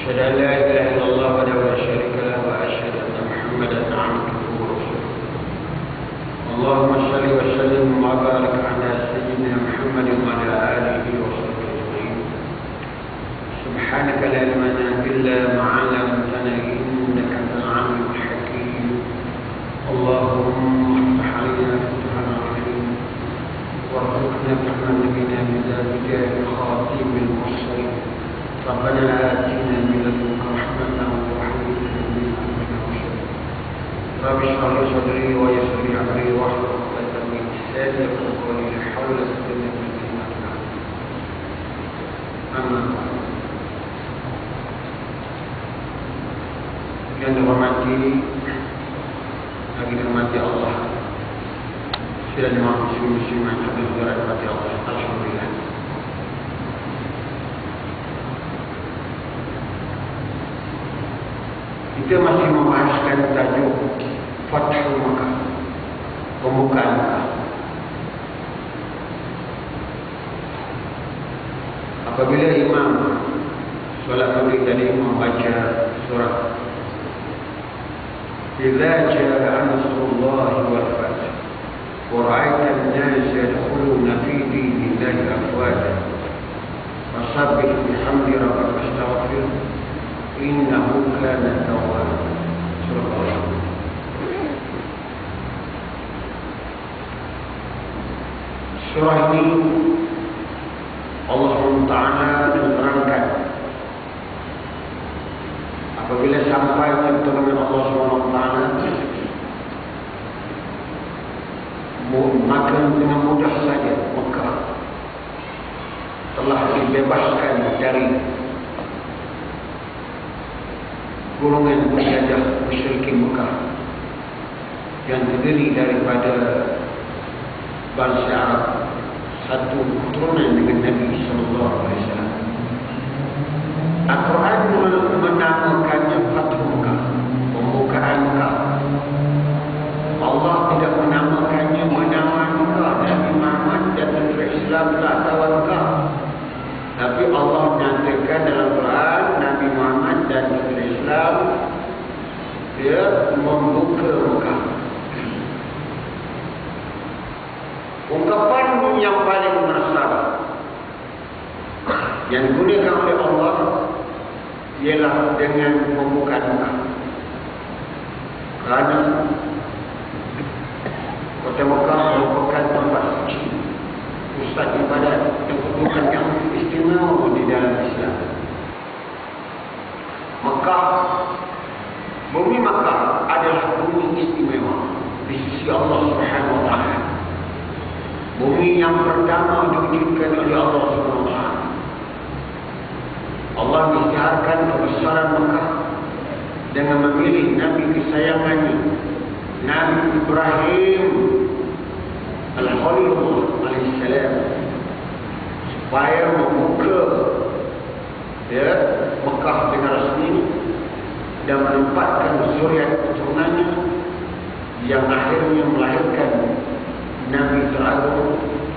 أشهد أن لا إله إلا الله وحده لا شريك له وأشهد أن محمدا عبده ورسوله. اللهم صل وسلم وبارك على سيدنا محمد وعلى آله وصحبه أجمعين. سبحانك لا علم لنا إلا ما علمتنا إنك أنت العليم الحكيم. اللهم افتح علينا فتحا عليم وارزقنا فهم نبينا بجاه خاتم المرسلين. ربنا آتنا من لدنك رحمة وهيئ لنا من أمرنا رشدا. رب اشرح لي صدري ويسر لي أمري واحلل عقدة من لساني يفقهوا قولي. لا حول ولا قوة إلا بالله. أما بعد. Yang dihormati, lagi dihormati Allah, dan muslim-muslim yang dirahmati Allah. Alhamdulillah. Kita masih membahaskan tajuk Fathu Makkah, pembukaan Makkah. Apabila imam solat maghrib tadi membaca surah Idza jaa nasrullahi wal fath wa ra'aita an-nasa yadkhuluna fi dinillahi afwaja fasabbih bihamdi rabbika wastaghfir innahu kana tawwaba. Surah Al-Baqarah. Surah ini Allah SWT menerangkan apabila sampai pertolongan Allah SWT, maka dengan mudah saja Mekah telah dibebaskan dari golongan penjajah musyrikin Mekah yang terdiri daripada bangsa Arab, satu keturunan dengan Nabi SAW. Al-Quran menamakannya Fathu Makkah, pembukaan Makkah. Allah tidak menamakannya menama Makkah. Nabi Muhammad dan negeri Islam tak tahu Makkah. Tapi Allah nyatakan dalam Quran, Nabi Muhammad dan negeri Islam dia membuka Makkah. Ungkapan yang paling besar yang digunakan oleh Allah ialah dengan pembukaan Makkah. Kerana kota Makkah merupakan tempat suci, pusat ibadat dan kedudukan yang istimewa di dalam Islam. Makkah, bumi Makkah adalah bumi istimewa di sisi Allah Subhanahu Wa Taala. Bumi yang pertama diwujudkan oleh Allah Subhanahu Wa Taala. Allah mengisytiharkan kebesaran Makkah dengan memilih Nabi kesayangannya, Nabi Ibrahim Al-Khalilullah alaihissalam, supaya membuka Makkah dengan resmi dan menempatkan zuriat keturunannya yang akhirnya melahirkan Nabi terakhir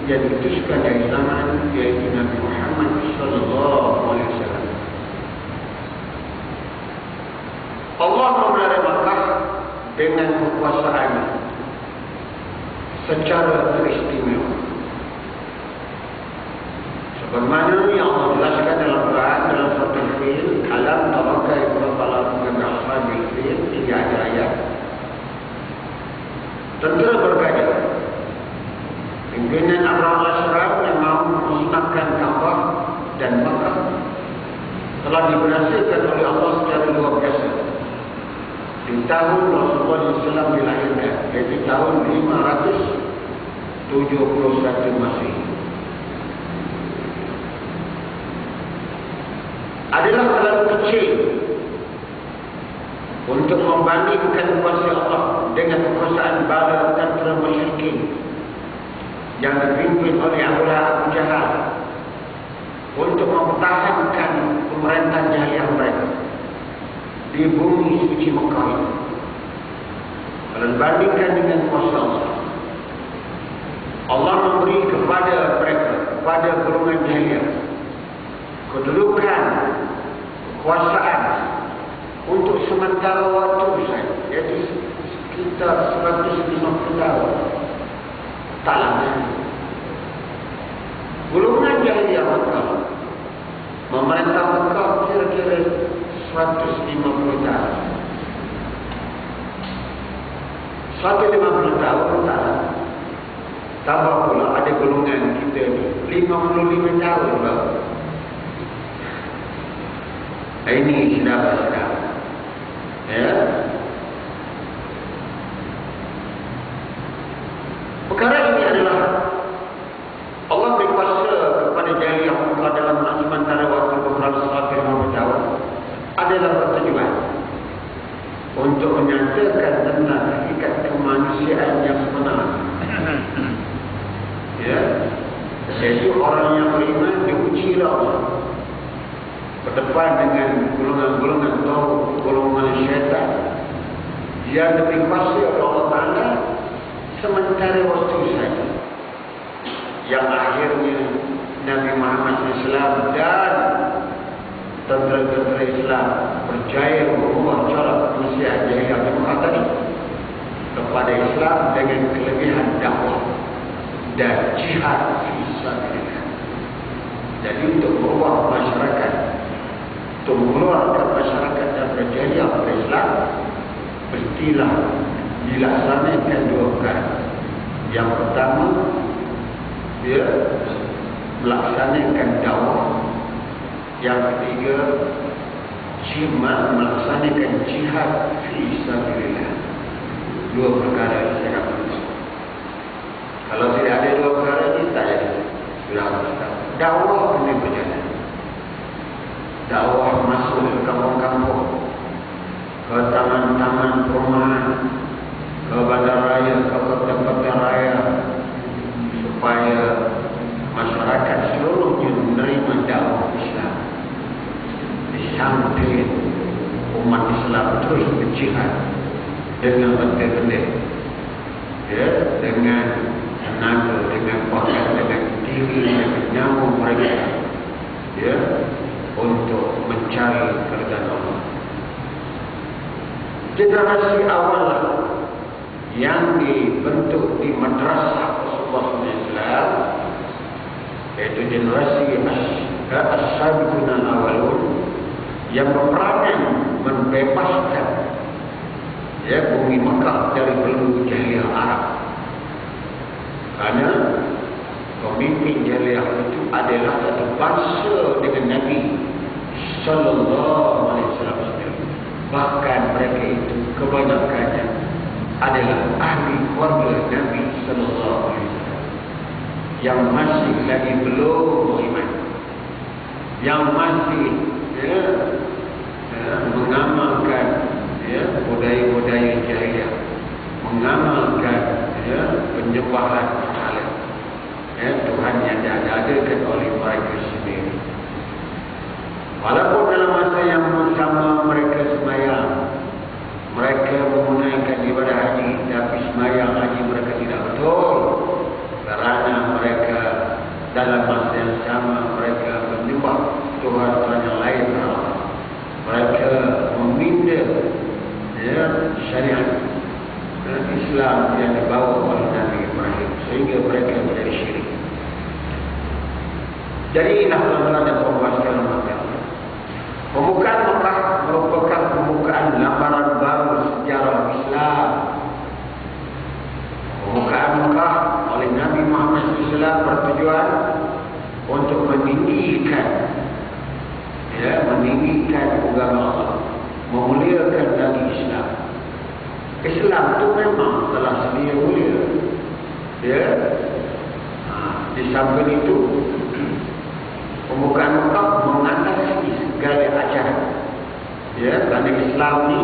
yang diutuskan dari zaman, yaitu Nabi Muhammad SAW. Allah memelihara Makkah dengan kekuasaannya secara teristimewa. Sebagaimana yang Allah jelaskan dalam Quran dalam surah Al-Fil, alam tara kaifa fa'ala rabbuka bi'ashabil fil, hingga akhir ayat. Tentera bergajah, pimpinan Abraham al-Ashraf yang mahu memusnahkan Ka'bah dan Makkah telah diberhasilkan oleh Allah secara luar biasa di tahun Rasulullah SAW dilahirkan, yaitu tahun 571 Masehi. Adalah terlalu kecil untuk membandingkan kuasa Allah dengan kekuasaan bala tentera musyrikin yang dipimpin oleh Abu Jahal untuk mempertahankan pemerintahan jahiliah mereka di bumi suci Mekah ini. Kalau dibandingkan dengan kuasa Allah, Allah memberi kepada mereka, kepada golongan jahiliah, kedudukan, kekuasaan untuk sementara waktu saja, iaitu sekitar 150 tahun. Tak lama. Golongan jahiliyah Mekah memerintah Mekah kira-kira 150 tahun. 150 tahun tak lama. Tambah pula ada golongan kita ni 55 tahun baru. Ini saudara-saudara. Ya. Perkara ini adalah Allah berkuasa kepada jahiliyah Mekah dalam sementara waktu beberapa 150 tahun adalah bertujuan untuk menyatakan tentang hakikat kemanusiaan yang sebenar. Ya, jadi orang yang beriman diuji Allah berdepan dengan golongan-golongan atau golongan syaitan yang dikuasai oleh Allah Ta'ala sementara waktu saja, yang akhirnya Nabi Muhammad SAW dan tentera-tentera Islam berjaya mengubah cara kemanusiaan jahiliyah Mekah tadi kepada Islam dengan kelebihan dakwah dan jihad fisabilillah. Jadi untuk mengubah masyarakat, untuk mengeluarkan masyarakat dan berjaya kepada Islam, mestilah dilaksanakan dua perkara. Yang pertama, dia melaksanakan dakwah. Yang ketiga, melaksanakan jihad fisabilillah. Dua perkara yang sangat penting. Kalau tidak ada dua perkara ini, tak jadi. Dakwah kena berjalan. Dakwah masuk ke kampung-kampung, ke taman-taman perumahan, ke bandaraya, ke kota-kota raya, supaya masyarakat seluruhnya menerima dakwah Islam. Di samping umat Islam terus berjihad dengan benda-benda, ya, dengan tenaga, dengan bahkan dengan diri, dengan nyawa mereka, ya, untuk mencari keridhaan Allah. Generasi awal yang dibentuk di madrasah Rasulullah SAW, yaitu generasi as-sabiqun al-awwalun, yang berperanan membebaskan, ya, bumi Mekah dari belenggu jahiliyah Arab. Karena pemimpin jahiliyah itu adalah satu bangsa dengan Nabi Sallallahu Alaihi Wasallam. Bahkan mereka itu kebanyakannya adalah ahli keluarga Nabi Sallallahu Alaihi Wasallam yang masih lagi belum beriman, yang masih, ya, mengamalkan, ya, budaya-budaya jahiliyah, mengamalkan, ya, penyembahan berhala, ya, Tuhan yang diadakan oleh mereka sendiri. Walaupun dalam masa yang sama mereka sembahyang, mereka menunaikan ibadah haji, tapi sembahyang haji mereka tidak betul, kerana mereka dalam masa yang sama mereka menyembah Tuhan yang lain. Mereka meminda, ya, syariat Islam yang dibawa oleh Nabi Ibrahim, sehingga mereka menjadi syirik. Jadi inilah tuan-tuan dan puan-puan sekalian, pembukaan Mekah merupakan pembukaan lembaran baru sejarah Islam. Pembukaan Mekah oleh Nabi Muhammad SAW bertujuan untuk meninggikan, ya, meninggikan agama Allah, memuliakan lagi Islam. Islam itu memang telah sedia mulia, ya. Di samping itu, pembukaan Mekah mengatasi segala ajaran, ya, kerana Islam ni,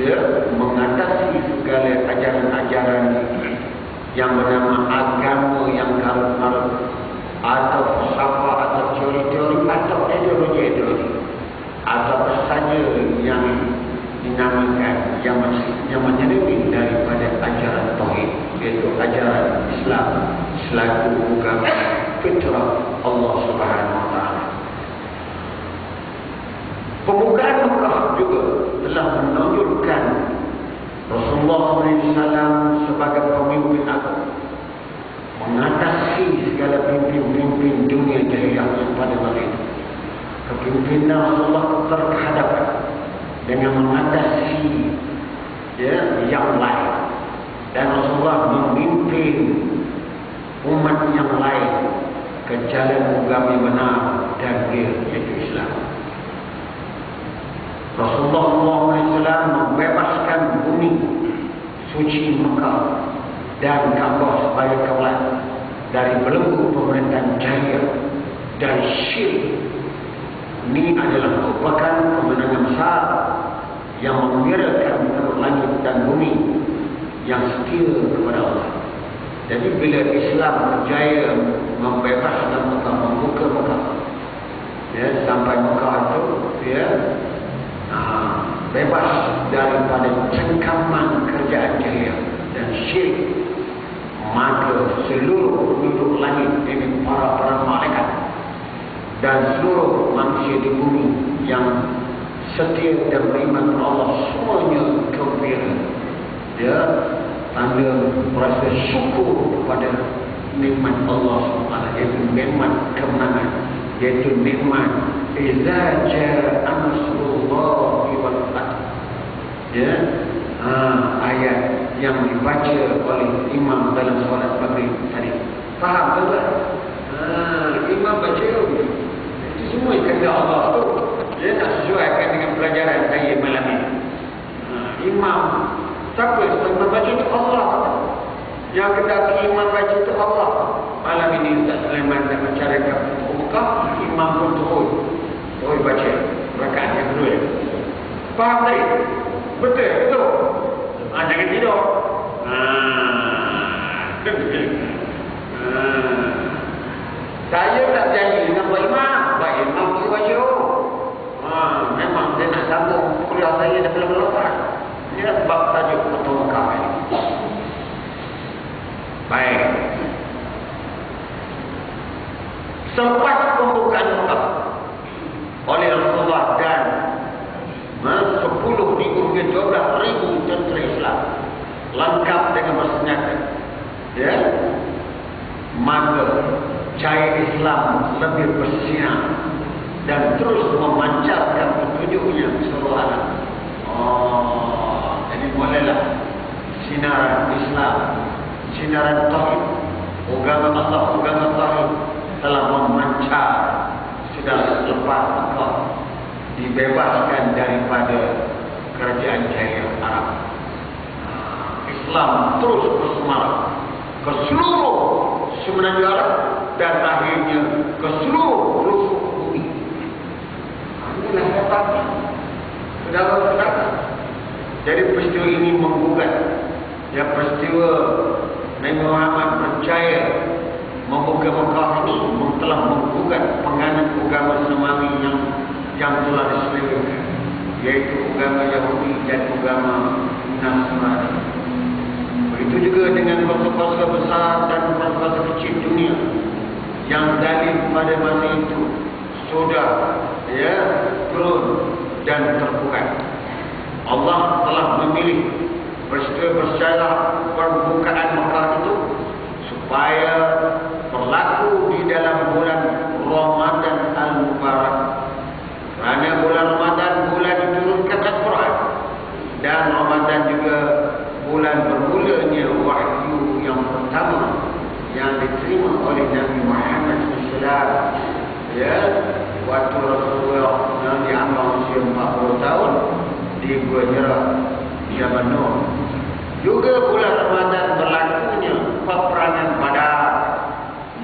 ya, mengatasi segala ajaran-ajaran yang bernama agama yang karut-karut, atau falsafah, atau teori-teori, atau ideologi-ideologi, atau apa saja yang dinamakan yang menyeleweng daripada ajaran tauhid, iaitu ajaran Islam selaku agama fitrah Allah Subhanahu Wa Taala. Pembukaan Mekah juga telah menunjukkan Rasulullah SAW sebagai pemimpin agung, mengatasi segala pimpin-pimpin dunia jahiliyah pada masa itu. Kepimpinan Rasulullah terhadapkan dengan mengatasi yang lain, dan Rasulullah memimpin umat yang lain ke jalan agama yang benar dan dia yaitu Islam. Rasulullah SAW membebaskan bumi suci Mekah dan Kaabah sebagai kaulah dari belenggu pemerintahan jahiliyah dan syirik. Ini adalah merupakan kemenangan besar yang mengembirakan langit dan bumi yang setia kepada Allah. Jadi bila Islam berjaya membebaskan Mekah, membuka Mekah, sampai Mekah itu bebas daripada cengkaman kerajaan jahiliyah dan syirik, maka seluruh penduduk langit ini para malaikat dan seluruh manusia di bumi yang setia dan beriman kepada Allah semuanya gembira. Tanda merasa syukur kepada nikmat Allah SWT, iaitu nikmat kemenangan, iaitu nikmat iza ja'a nasrullahi wal fath. Ayat yang dibaca oleh imam dalam solat maghrib tadi. Faham tak? Imam baca itu semua kerja Allah tu. Dia nak sesuaikan dengan pelajaran saya malam ini. Imam siapa yang baca itu Allah. Yang kedaki imam baca itu Allah. Malam ini Ustaz Sulaiman nak mencaraikan Mekah, imam pun turun baca rakaat yang kedua. Faham tadi? Betul. Jangan tidur. Saya tak janji dengan Pak Imam. Pak Imam boleh baca. Memang saya nak sambung kuliah saya dah belum lepas. Ini sebab tajuk Fathu Mekah ini. Baik. Selepas pembukaan Mekah oleh Rasulullah dan 10,000 hingga 12,000 tentera Islam lengkap dengan bersenjata, maka cahaya Islam lebih bersinar dan terus memancarkan petunjuknya ke seluruh alam. Jadi mulailah sinaran Islam, sinaran tauhid, agama Allah, agama tauhid telah memancar sudah selepas Mekah dibebaskan daripada kerajaan jahiliyah Arab. Islam terus bersemangat ke seluruh semenanjung Arab dan akhirnya ke seluruh pelosok bumi. Inilah hebatnya. Saudara-saudara, jadi peristiwa ini menggugat, peristiwa Nabi Muhammad percaya membuka Mekah ini telah menggugat penganut agama samawi yang telah diselewengkan, yaitu agama Yahudi dan agama Nasrani. Begitu juga dengan bangsa-bangsa besar dan bangsa-bangsa kecil dunia yang dalil pada masa itu sudah turun dan terbuka. Allah telah memilih bersecara pembukaan Mekah itu supaya berlaku di dalam bulan Ramadan Al-Mubarak. Kerana bulan Ramadan bulan diturunkan Al-Quran, dan Ramadan juga bulan bermulanya wahyu yang pertama yang diterima oleh Nabi Muhammad SAW. Waktu Rasulullah yang diambang usia 40 tahun di Gua Hira di Yaman Nur. Juga bulan Ramadan berlakunya peperangan Badar,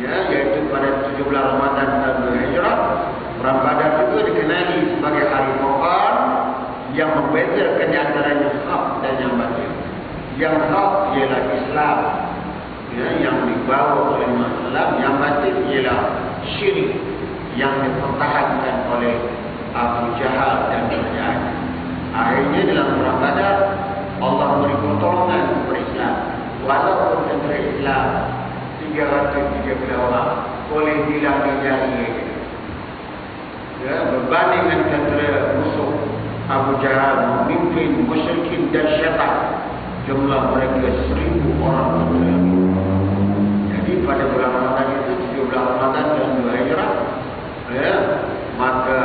yaitu pada 17 Ramadan tahun Hijrah. Perang Badar juga dikenali sebagai hari Furqan yang membezakan di antaranya hak dan yang batil. Yang hak ialah Islam, yang dibawa oleh Islam. Yang batil ialah syirik yang dipertahankan oleh Abu Jahal dan kerajaan. Akhirnya dalam perang Badar Allah beri pertolongan kepada Islam. Walaupun tentera Islam 330 orang boleh hilang jari. ya, berbanding dengan tentera musuh Abu Jahal memimpin musyrikin dan syaitan. Jumlah mereka 1,000 orang tentera. Jadi pada bulan Ramadan itu 17 Ramadan dan 2 Hijrah, ya, maka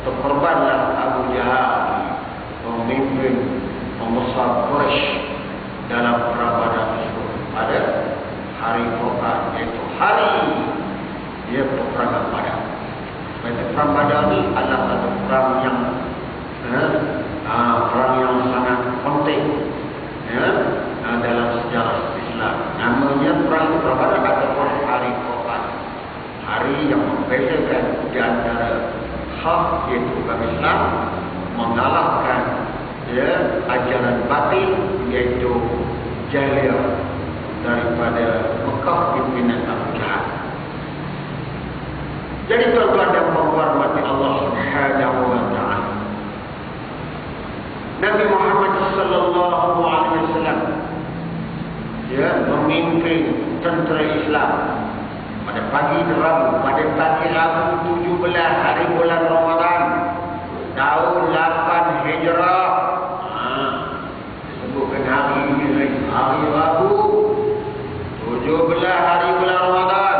terkorbanlah Abu Jahal memimpin pembesar Quraisy dalam perang Badar pada hari Furqan, iaitu hari dia peperangan Badar. Perang Badar ini adalah satu perang yang sangat penting, ya, dalam sejarah Islam. Namanya perang Badar ataupun hari Furqan, hari yang membedakan di antara hak yaitu agama Islam mengalahkan, ya, ajaran batil yaitu jahiliyah daripada Mekah pimpinan Abu Jahal. Jadi tuan-tuan dan puan-puan mati Allah Subhanahu wa taala, Nabi Muhammad sallallahu alaihi wasallam, ya, memimpin tentera Islam pada pagi Rabu 17 hari bulan Ramadan tahun 8 Hijrah. Disebutkan hari ini hari Rabu 17 hari bulan Ramadan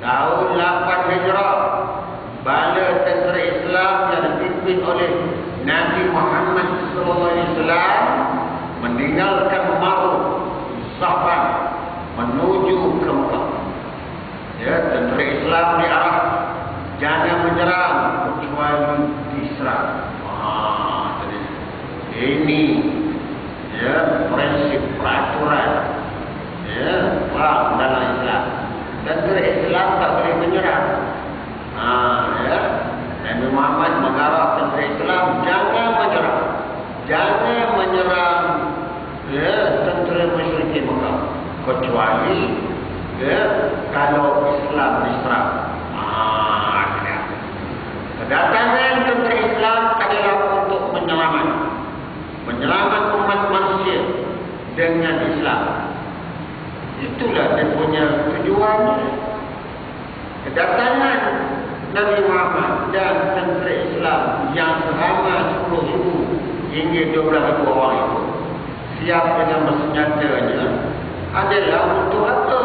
tahun 8 Hijrah. Bala tentera Islam yang dipimpin oleh Nabi Muhammad SAW meninggalkan Maruf Safan menuju ke Mekah. Ya, tentera Islam diarah jangan menyerang kecuali diserang. Ini, ya, prinsip peraturan, ya, perang dalam Islam. Tentera Islam tak boleh menyerang. Ya, Nabi Muhammad mengarah tentera Islam jangan menyerang, ya, tentera musyrikin Mekah kecuali, ya, kalau Islam diserang. Kedatangan tentera Islam adalah untuk menyelamat umat manusia dengan Islam. Itulah dia punya tujuan. Kedatangan Nabi Muhammad dan tentera Islam yang seramai 10,000 hingga 12,000 orang itu siap dengan bersenjatanya adalah untuk apa?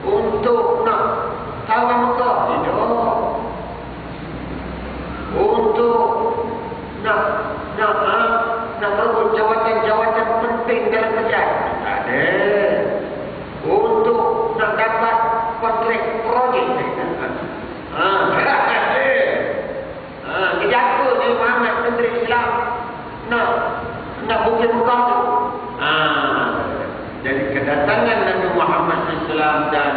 Untuk nak tawan Mekah, tidak. Untuk nak merebut jawatan-jawatan penting dalam kerajaan. Tak ada. Untuk nak dapat kontrak projek. Kenapa Nabi Muhammad tentera Islam nak bukit Mekah tu? Jadi kedatangan Nabi Muhammad SAW dan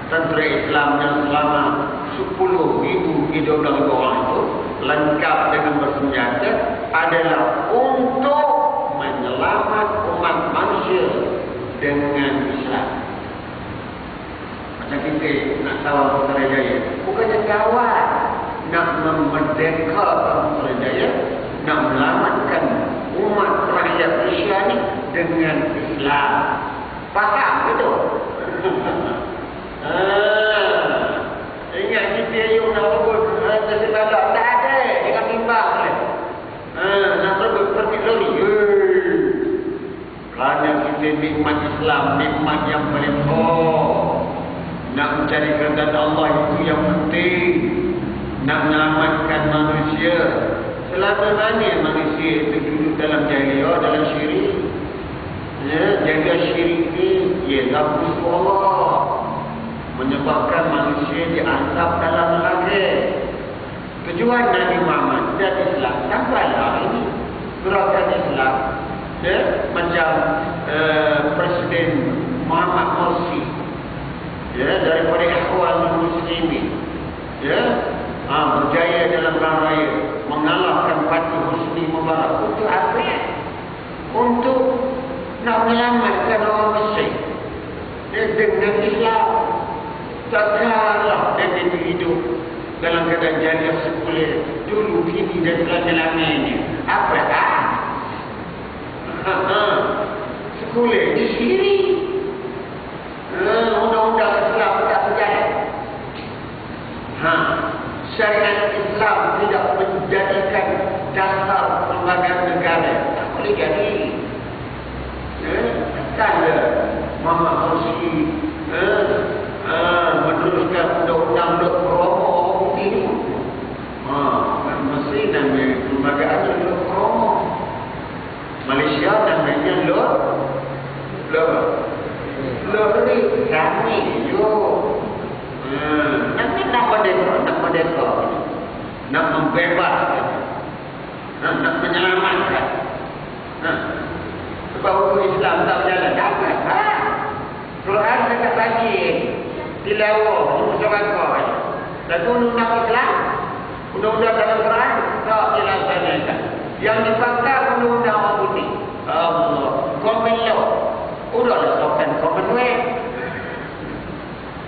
tentera Islam yang selama 10,000 hingga 12,000 orang itu lengkap dengan bersenjata adalah untuk menyelamat umat manusia dengan Islam. Macam kita nak kawal Putrajaya, bukannya kawal, nak memerdekakan Putrajaya, nak melamatkan umat rakyat Malaysia ni dengan Islam. Faham betul? Ingat kita yang nak berebut sebalak, tak ada, jangan timbang boleh. Nak berebut pergi lori. Kerana kita nikmat Islam, nikmat yang paling nak mencari keridhaan Allah itu yang penting. Nak menyelamatkan manusia. Selama mana manusia itu duduk dalam jahiliyah, dalam syirik, ya, jaga syirik ini ialah musuh Allah, menyebabkan manusia dianggap dalam neraka. Tujuan Nabi Muhammad dan Islam sampai hari ini, gerakan Islam, ya, macam Presiden Muhammad Morsi, ya, daripada Ikhwan Muslimin, ya, berjaya dalam perang raya mengalahkan Pati Husni Mubarak. Untuk apa? Untuk nak menyelamatkan orang Mesir, ya, dengan Islam. Tak kalah dia hidup dalam keadaan jahiliyah sekuler dulu, kini dan selama-lamanya. Apa sekuler di sendiri. Undang-undang Islam tak berjalan. Syariat Islam tidak menjadikan dasar perlembagaan negara, tak boleh jadi. Takkanlah Muhammad Mursi meneruskan undang-undang Lok Romo ini. Mesti namanya perlembagaan Lok Romo. Malaysia namanya Lok ni kami yo. Nak merdeka, nak membebaskan, nak menyelamatkan. Sebab hukum Islam tak berjalan, dapat. Quran dekat lagi, tilawah, musyawarah. Lalu undang-undang Islam, undang-undang dalam Quran tak dilaksanakan. Yang dipaksa undang-undang orang putih. Allah, common law. Udahlah sokan Commonwealth.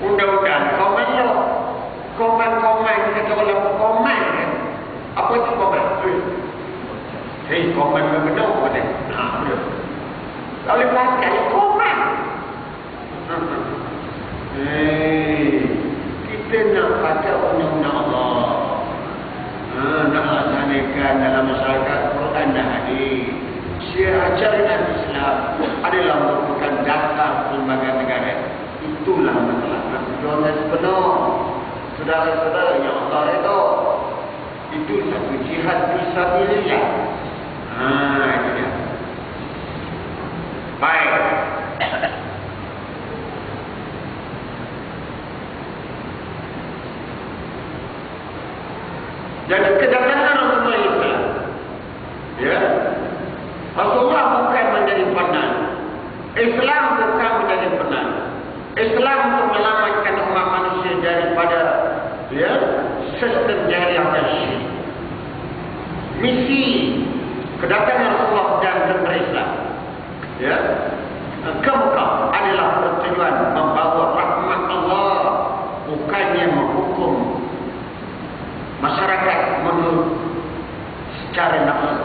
Undang-undang common law. Komen kita kalau komen kan. Apa itu komen? Komen benar pada. Kalau pakai komen. Kita nak baca undang-undang Allah. Nak laksanakan dalam masyarakat Quran dan hadis. Ajaran Islam adalah merupakan dasar perlembagaan negara. Itulah masalah. Jangan sepenuh. Saudara-saudara yang Allah redha, itu satu jihad fisabilillah. Itu dia. Baik. Jadi kedatangan Rasulullah SAW, ya, Rasulullah bukan menjadi penan. Islam bukan menjadi penan. Islam untuk menyelamatkan umat manusia daripada sistem jahiliah dan syirik. Misi kedatangan Rasulullah dan tentera Islam ke Mekah adalah bertujuan membawa rahmat Allah, bukannya menghukum masyarakat menurut secara nafsu.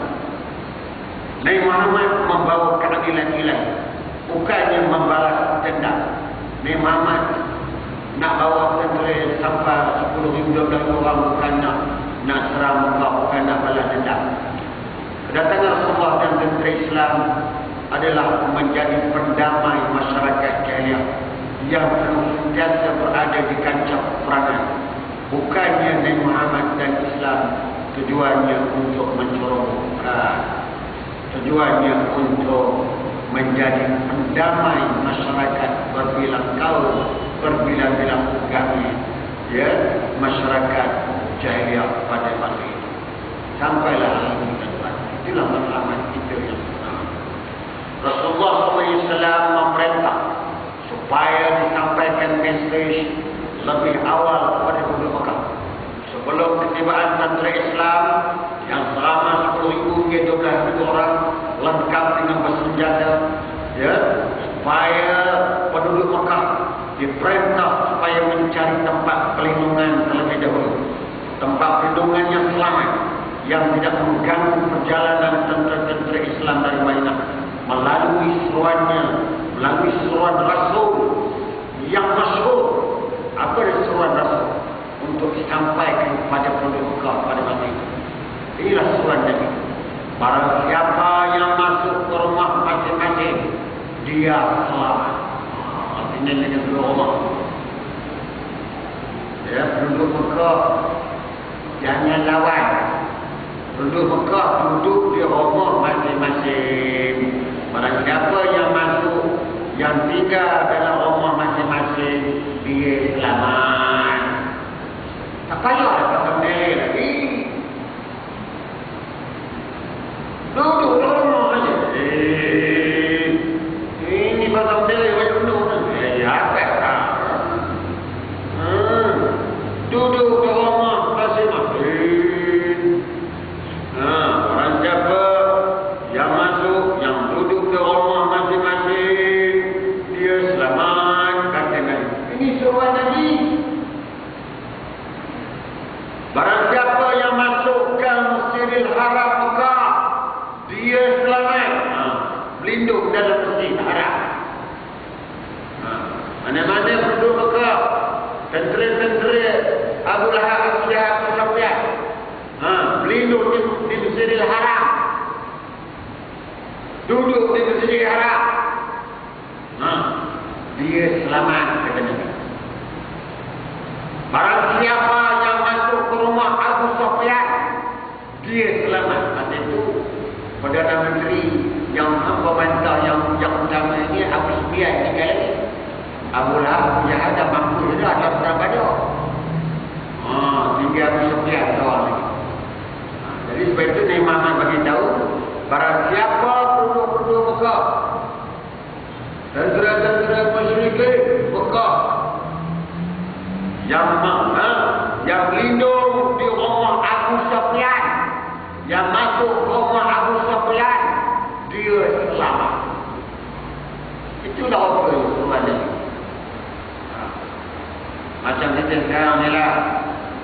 Nabi Muhammad membawa keadilan ilahi, bukannya membalas dendam. Nabi Muhammad nak bawa tentera sampai 10,000 orang, bukan nak serang Mekah, bukan nak balas dendam. Kedatangan Rasulullah dan tentera Islam adalah menjadi pendamai masyarakat jahiliah yang sentiasa berada di kancah peperangan. Bukannya Nabi Muhammad dan Islam tujuannya untuk mencorongkan, tujuannya untuk menjadi pendamai masyarakat berbilang kaum, berbilang-bilang agama, masyarakat jahiliah pada masa itu. Sampailah hari ini tuan. Itulah matlamat kita yang pertama. Rasulullah SAW memerintah supaya disampaikan mesej lebih awal kepada penduduk Mekah. Sebelum ketibaan tentera Islam yang selama 10,000 hingga 12,000 orang lengkap dengan bersenjata, supaya penduduk Mekah diperintah supaya mencari tempat perlindungan terlebih dahulu, tempat perlindungan yang selamat, yang tidak mengganggu perjalanan tentera-tentera Islam dari Madinah, melalui seruan Rasul yang masyhur. Apa seruan Rasul untuk disampaikan kepada penduduk Mekah pada masa itu? Inilah seruan Nabi. Barang siapa yang masuk ke rumah masing-masing, dia selamat. Artinya dengan dua rumah. Penduduk Mekah jangan lawan. Penduduk Mekah duduk di rumah masing-masing. Barang siapa yang masuk, yang tinggal dalam rumah masing-masing, dia selamat. Tak payah dapat bendera lagi. Duduk dalam rumah saja. Ini pasal bendera banyak penuh. Apa tak? Duduk di rumah masing-masing. Orang siapa yang masuk, yang duduk di rumah masing-masing, dia selamat, kata Nabi. Ini seruan Nabi. Barang siapa yang masuk ke Masjidil Haram Mekah, dia selamat. Berlindung dalam Masjid Haram. Mana-mana penduduk Mekah, tentera-tentera Abu Lahab, Abu Jahal, Abu Sufyan, duduk di Masjidil Haram. Duduk di Masjidil Haram. Dia selamat, kata Nabi. Barang siapa yang masuk ke rumah Abu Sufyan, dia selamat. Masa itu Perdana Menteri yang pemantau yang utama ini Abu Sufyan tiga lagi. Abu Lahab yang ada mampu juga ada perang Badar. Tinggal Abu Sufyan kawan lagi. Jadi sebab itu Nabi Muhammad bagi tahu, barang siapa penduduk Mekah, tentera-tentera musyrikin Mekah yang lindung di rumah Abu Sufyan, yang masuk rumah Abu Sufyan, dia selamat. Itulah apa Tuhan ini. Macam kita sekarang ni lah.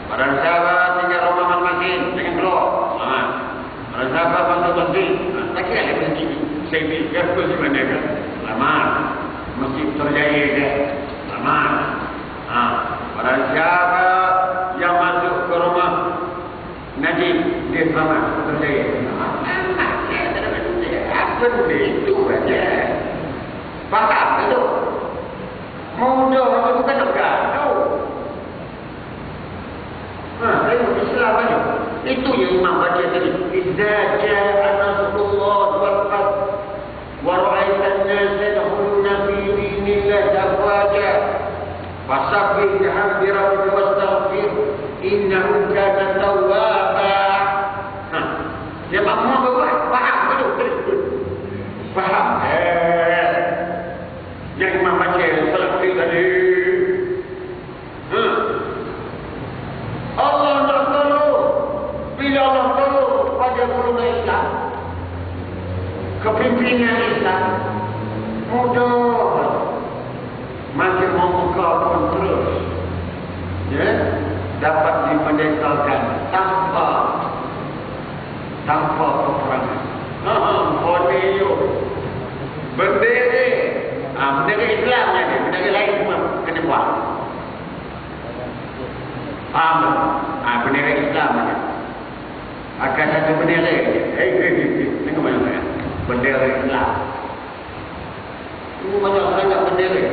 Barang sahabat tinggal rumah masing-masing, jangan keluar, selamat. Barang sahabat masuk masjid, tak kira dia berhenti. Saya fikir tu sebenarnya kan, selamat. Masjid terjaya kan, selamat. Barang siapa yang masuk ke rumah Najib, dia selamat, terjaya. Apa benda itu saja. Faham itu? Mudah itu bukan negara. Tengok Islam aja. Itu yang Imam baca tadi. Idza jaa nasrullah wal fath wa ra'aitan nas yadkhuluna fi dinillahi afwaja fasabbih bihamdi rabbika wastaghfir innahu kana tawwaba. Dia makmum buat faham betul. Faham. Yang Imam baca selesai tadi. Allah nak tolong. Bila Allah tolong pada golongan Islam, kepimpinan Islam, mudah. Makin membuka pun terus, dapat dimerdekakan tanpa peperangan. Borneo, bendera, bendera Islam ni, bendera lain semua kena buat. Faham tak? Bendera Islam ni. Akan satu bendera. Tengok banyak-banyak. Bendera Islam. Ini banyak-banyak bendera.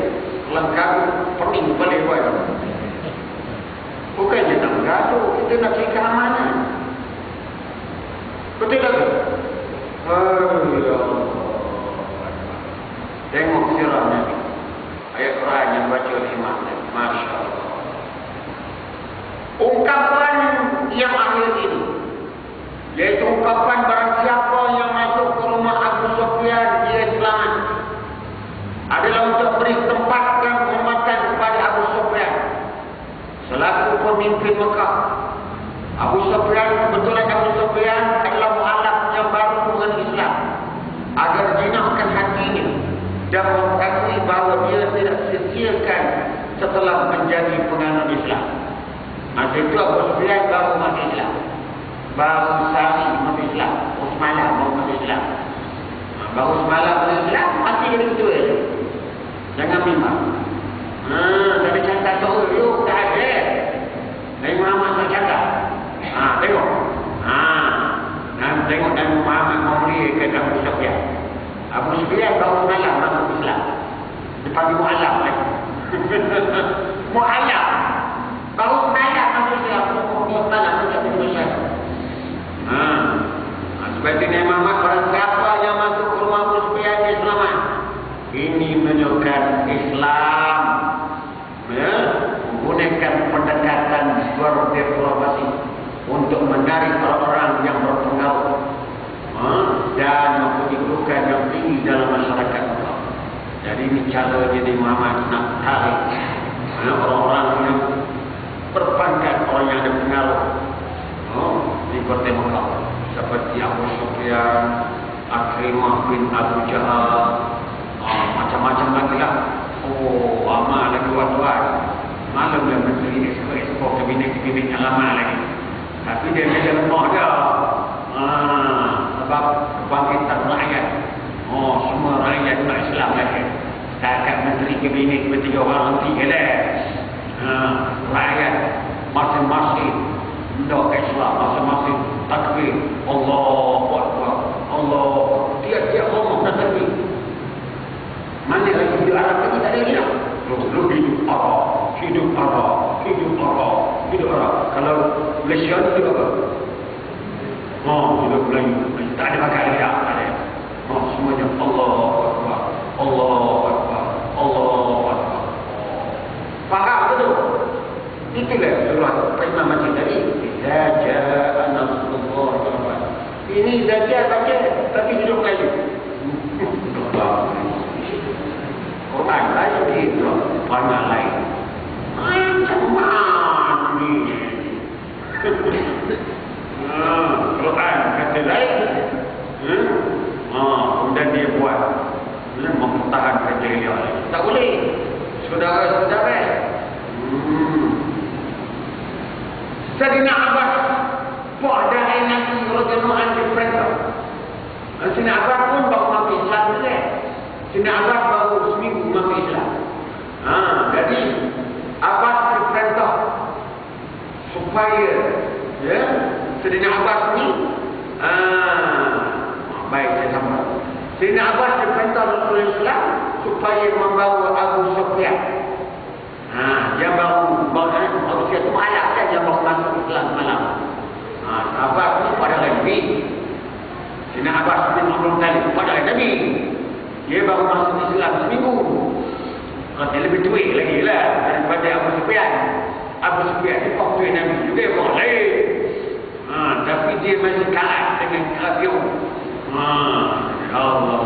Lengkap, pening boleh buat. Bukan je tak bergaduh. Kita nak cari keamanan. Betul tak? Ya Allah. Tengok sirah Nabi. Ayat Quran yang baca oleh Imam Nabi. Masya Allah. Ungkapan yang akhir ini, yaitu ungkapan barang siapa yang masuk ke rumah Abu Sufyan dia selamat, adalah untuk beri tempat dan penghormatan kepada Abu Sufyan selaku pemimpin Mekah. Abu Sufyan, kebetulan Abu Sufyan adalah mu'alaf yang baru dengan Islam, agar jinakkan hatinya dan mengakui bahawa dia tidak sia-siakan setelah menjadi penganut Islam. Masa itu Abu Sufyan baru masuk Islam, baru sehari masuk Islam, semalam baru masuk Islam. Baru semalam masuk Islam, masih jadi betul je. Jangan bimbang. Tapi cakap tu, tak ada. Nabi Muhammad cakap. Tengok. Tengok Nabi Muhammad memuliakan Abu Sufyan. Abu Sufyan baru semalam masuk Islam. Dipanggil mu'alaf lagi. Mu'alaf. Baru semalam masuk Islam. Semalam masuk Islam. Sebab itu Nabi Muhammad, barang siapa yang masuk ke rumah Abu Sufyan dia selamat. Ini menunjukkan Islam menggunakan pendekatan berdiplomasi untuk menarik orang-orang yang berpengaruh dan mempunyai yang tinggi dalam masyarakat. Jadi ini cara jadi Muhammad nak tarik orang-orang yang berpangkat, orang yang ada pengaruh di kota Mekah, seperti Abu Sufyan, Akrimah bin Abu Jahal, macam-macam lagi lah. Lama lagi tuan-tuan. Malam dia menteri ekspor kabinet-kabinet yang lama lagi. Tapi dia ada lemah dia. Sebab kebangkitan rakyat. Semua rakyat tak Islam lagi. Setakat menteri kabinet bertiga orang nanti ke dah. Rakyat masing-masing hendak Islam, masing-masing takbir, Malaysia ni juga. Juga Melayu. Tak ada pakai lidah, tak ada. Semuanya Allahu Akbar, Allahu Akbar, Allahu Akbar. Faham betul? Itulah surah Imam macam tadi. Idza jaa nasrullah. Ini saja baca, tapi hidup Melayu. Quran lain dia, Quran lain. Macam mana ni? Quran kata lain. Kemudian dia buat mempertahankan jahiliah lagi. Tak boleh. Saudara-saudara. Sayyidina Abbas pada Nabi radhiyallahu anhu diperintah. Sayyidina Abbas pun baru masuk Islam juga. Sayyidina Abbas baru seminggu masuk Islam. Jadi Abbas diperintah supaya Sayyidina Abbas ni baik saya sambung. Sayyidina Abbas diperintah Rasulullah supaya membawa Abu Sufyan. Dia baru Abu Sufyan tu malam kan dia baru masuk Islam malam. Abbas ni pada Nabi. Sayyidina Abbas bin Abdul Talib pada Nabi. Dia baru masuk Islam seminggu. Dia lebih tua lagi lah daripada Abu Sufyan. Abu Sufyan ni waktu Nabi juga boleh. Tapi dia masih kalah dengan kafir. Allah.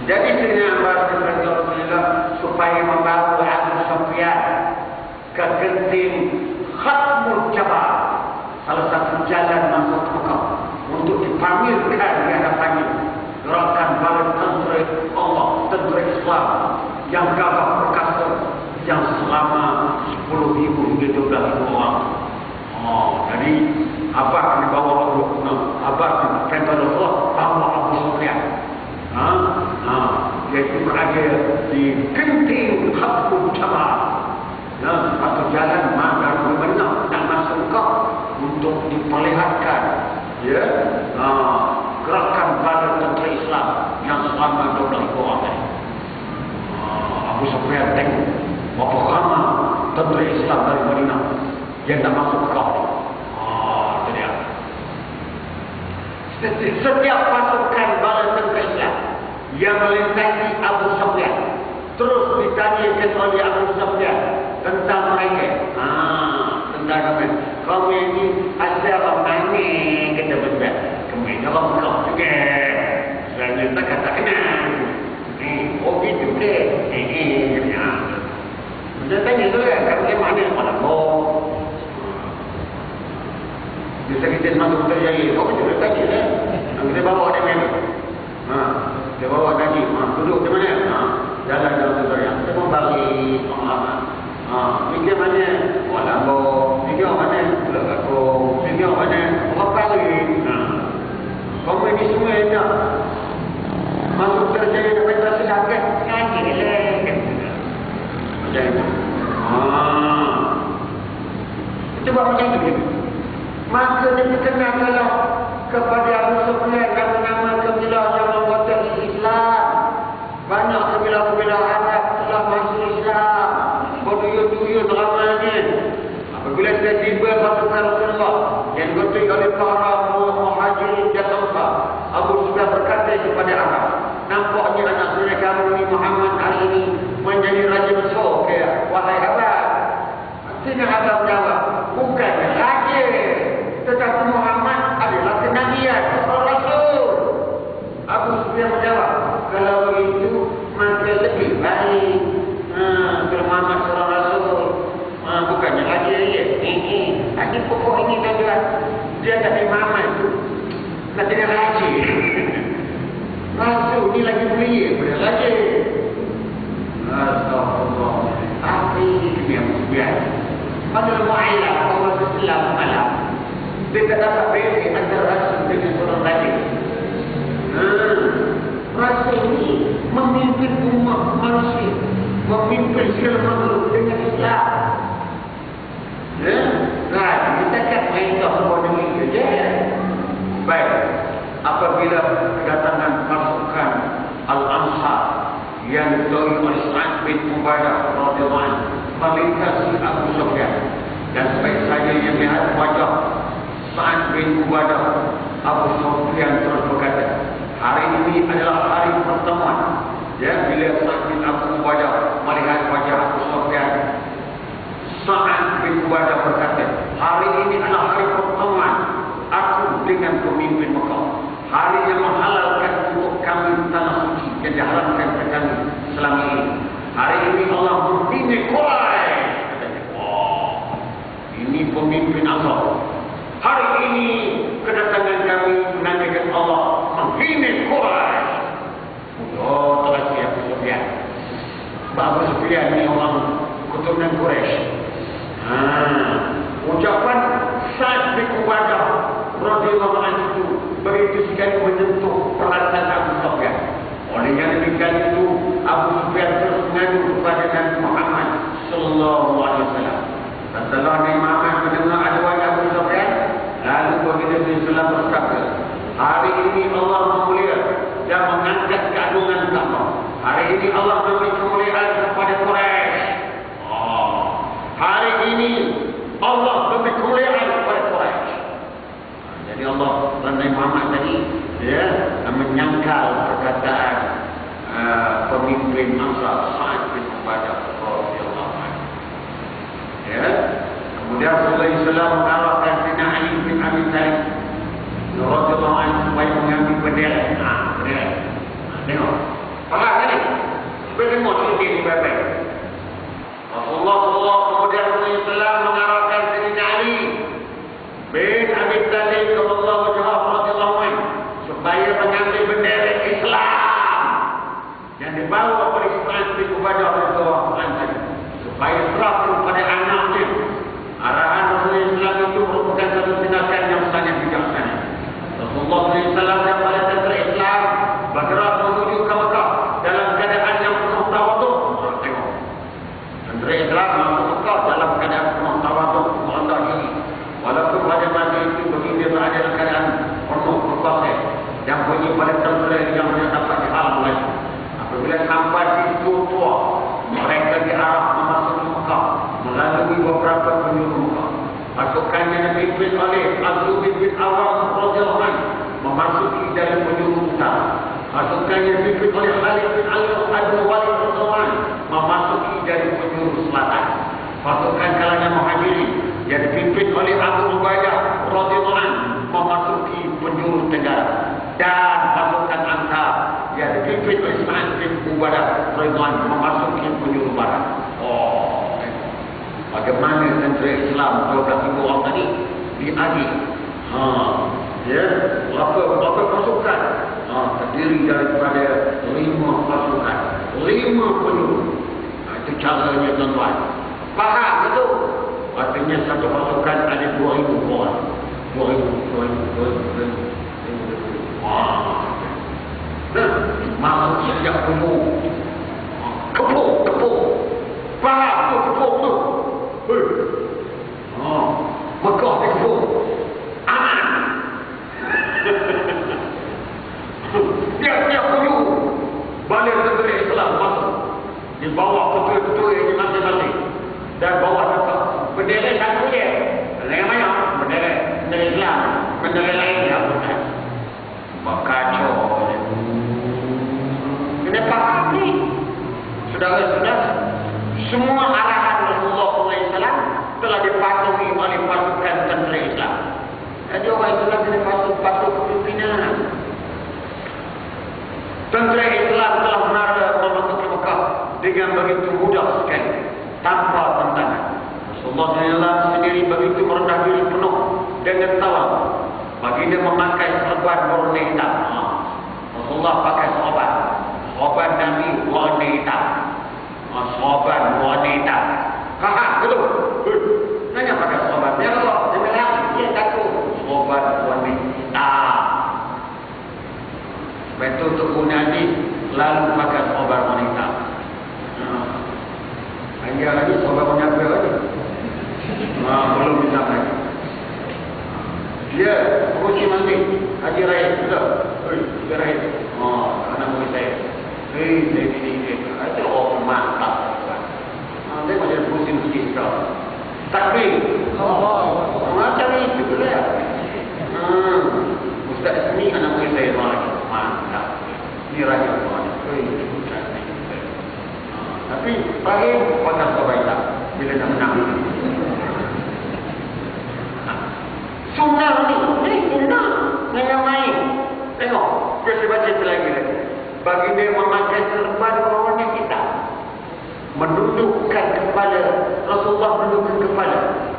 Jadi Sayyidina Abbas bin Rasulullah supaya membawa Abu Sufyan ke genting Khatmul Jabal, salah satu jalan masuk ke Mekah, untuk dipamerkan di hadapannya gerakan bala tentera Allah, tentera Islam yang gagah perkasa yang selama 10,000 hingga 12,000 orang. Jadi Abbas dibawa Abbas perintah Allah bawa Abu Sufyan. Iaitu berada di genting Khatmul Jabal. Atau jalan dari Madinah nak masuk ke untuk diperlihatkan gerakan bala tentera Islam yang selama 12,000 orang tadi. Abu Sufyan tengok berapa ramai tentera Islam dari Madinah yang nak masuk ke itu dia. Setiap pasukan bala tentera Islam yang melintasi Abu Sufyan terus ditanyakan oleh Abu Sufyan tentang mereka. Tentang kami. Kami ini asal mana kata betul. Kami kalau kau juga. Saya tak kata kenal. Gitu deh. Dia tanya tu kan, kami mana mana kau. Kita masuk terjadi. Kau juga tanya lah. Kita bawa dia mana? Dia bawa tadi. Duduk di mana? Jalan dalam tutorial. Kita membagi pengalaman. Mikir mana? Lambo. Mikir mana? Pulau Kakung. Mikir mana? Mekali. Kau ini semua yang nak masuk terjadi dapat tersedangkan. Ngaji lah. Macam itu. Cuba macam itu. Maka dia perkenalkanlah kepada Abu Sufyan nama-nama kabilah yang anggota Islam. Banyak kabilah-kabilah Arab telah masuk Islam. Berduyun-duyun ramanya. Apabila dia tiba pasukan Rasulullah yang dikutui oleh para muhajirin dan ansar, Abu Sufyan berkata kepada Arab, nampaknya anak saudara kamu ni Muhammad hari ini menjadi raja besar ke wahai Arab. Sini Arab jawab, bukan raja, tetapi Muhammad adalah kenabian, Rasul. Abu Sufyan menjawab, kalau itu maka lebih baik Muhammad seorang Rasul, bukannya raja ya. Tadi pokok ini tuan-tuan, dia tak Muhammad tu nak jadi raja. Rasul ni lagi mulia daripada raja. Astagfirullah. Apa ini demi Abu Sufyan? Pada mu'ailah bahawa Islam malam dia tak dapat beri antara Rasul dengan seorang raja. Rasul ini memimpin umat manusia, memimpin segala makhluk dengan Islam. Kita kan main tak semua demi saja. Baik, apabila kedatangan pasukan Al-Ansar yang diketuai oleh Sa'ad bin Ubadah radhiyallahu anhu melintasi Abu Sufyan, dan sebaik saya bin Ubadah Abu Sufyan terus berkata, hari ini adalah hari pertemuan. Ya, bila Sa'ad bin Abu Ubadah melihat wajah Abu Sufyan, Sa'ad bin Ubadah berkata, hari ini adalah hari pertemuan aku dengan pemimpin Mekah. Hari yang menghalalkan untuk kami tanah suci yang diharamkan kepada kami selama ini. Hari ini Allah menghina Quraisy. Katanya, wah, ini pemimpin Allah. Hari ini kedatangan kami menandakan Allah menghina Quraisy. Oh, telah siap Abu Sufyan. Abu Sufyan ini orang keturunan Quraisy. Ucapan Sa'ad bin Ubadah radhiyallahu anhu itu begitu sekali menyentuh perasaan Abu Sufyan. Oleh yang demikian itu Abu Sufyan terus mengadu kepada Nabi Muhammad sallallahu alaihi wasallam. Setelah Nabi Muhammad mendengar aduan Abu Sufyan, lalu baginda Rasulullah bersabda, hari ini Allah memulia dan mengangkat keagungan Ka'bah. Hari ini Allah memberi kemuliaan kepada Quraisy. Hari ini Allah memberi kemuliaan kepada Quraisy. Jadi Allah dan Nabi Muhammad tadi menyangkal perkataan pemimpin Ansar Sa'ad bin Ubadah radhiyallahu anhu. Ya. Kemudian Rasulullah SAW mengarahkan Sayyidina Ali bin Abi Thalib radhiyallahu anhu supaya mengambil bendera. Bendera. Tengok. Faham kan ni? Bagaimana cerita ni baik-baik? Rasulullah SAW kemudian Rasulullah mengarahkan Sayyidina Ali bin Abi Thalib radhiyallahu anhu supaya mengambil bendera Islam yang dibawa oleh Sa'ad bin Ubadah radhiyallahu anhu supaya serahkan kepada anaknya. Arahan Rasulullah SAW itu merupakan satu tindakan yang sangat bijaksana. Rasulullah SAW yang pada tentera Islam bergerak menuju ke Mekah dalam keadaan yang penuh tawaduk. Tengok, tentera Islam masuk Mekah dalam keadaan penuh tawaduk, merendah diri. Walaupun pada masa itu baginda berada dalam keadaan penuh berkuasa yang bunyi pada tentera yang dapat dihalang lagi. Apabila sampai di tua, mereka diarah memasuki Mekah melalui beberapa penjuru Mekah. Pasukannya dipimpin oleh Az-Zubair bin Awam radhiyallahu anhu memasuki dari penjuru utara. Pasukannya dipimpin oleh Khalid bin Al-Walid radhiyallahu anhu memasuki dari penjuru selatan. Pasukan kalangan Muhajirin yang dipimpin oleh Abu Ubaidah radhiyallahu anhu memasuki penjuru tenggara. Dan pasukan Ansar yang dipimpin oleh Sa'ad bin Ubadah radhiyallahu anhu memasuki penjuru barat. Bagaimana tentera Islam 12,000 orang tadi diadil? Berapa pasukan? Terdiri daripada 5 pasukan, 5 penjuru. Itu caranya tuan-tuan. Faham betul? Artinya satu pasukan ada 2,000 orang. 2,000. Masuk sejak penuh. Kepuk. Faham tu, kepuk tu. Mekah dikepuk. Aman. Tiap-tiap penjuru balik tentera Islam masuk. Di bawah ketua-ketua yang masing-masing. Dan bawah tetap bendera satu je. Bendera mana? Bendera Islam. Bendera lain ya bukan. Kacau. Kena faham ni. Saudara-saudara, semua arahan Rasulullah SAW telah dipatuhi oleh pasukan tentera Islam. Jadi orang Islam kena patuh kepimpinan. Tentera Islam telah menara memasuki Mekah dengan begitu mudah sekali, tanpa tantangan. Rasulullah SAW sendiri begitu merendah diri penuh dengan tawaf. Baginda memakai serban warna hitam. Rasulullah pakai sorban Nabi warna hitam. Sorban warna hitam. Faham betul? Nanya pakai sorban. Ya Allah, dia bilang dia takut sorban warna hitam. Betul untuk Nabi lalu pakai sorban warna hitam. Hanya lagi sorban warna apa lagi? Belum bisa lagi. Dia kursi mandi Haji Rahim juga. Haji Rahim. Anak murid saya. Saya ini. Itu orang mantap. Dia macam kursi masjid kau. Takbir. Macam itu lah. Ibrahim pada Sobaita bila nak menang. Sunnah ni sunnah. Jangan main. Tengok, kita baca lagi. Bagi dia memakai serban warna hitam, mendudukkan kepala, Rasulullah mendudukkan kepala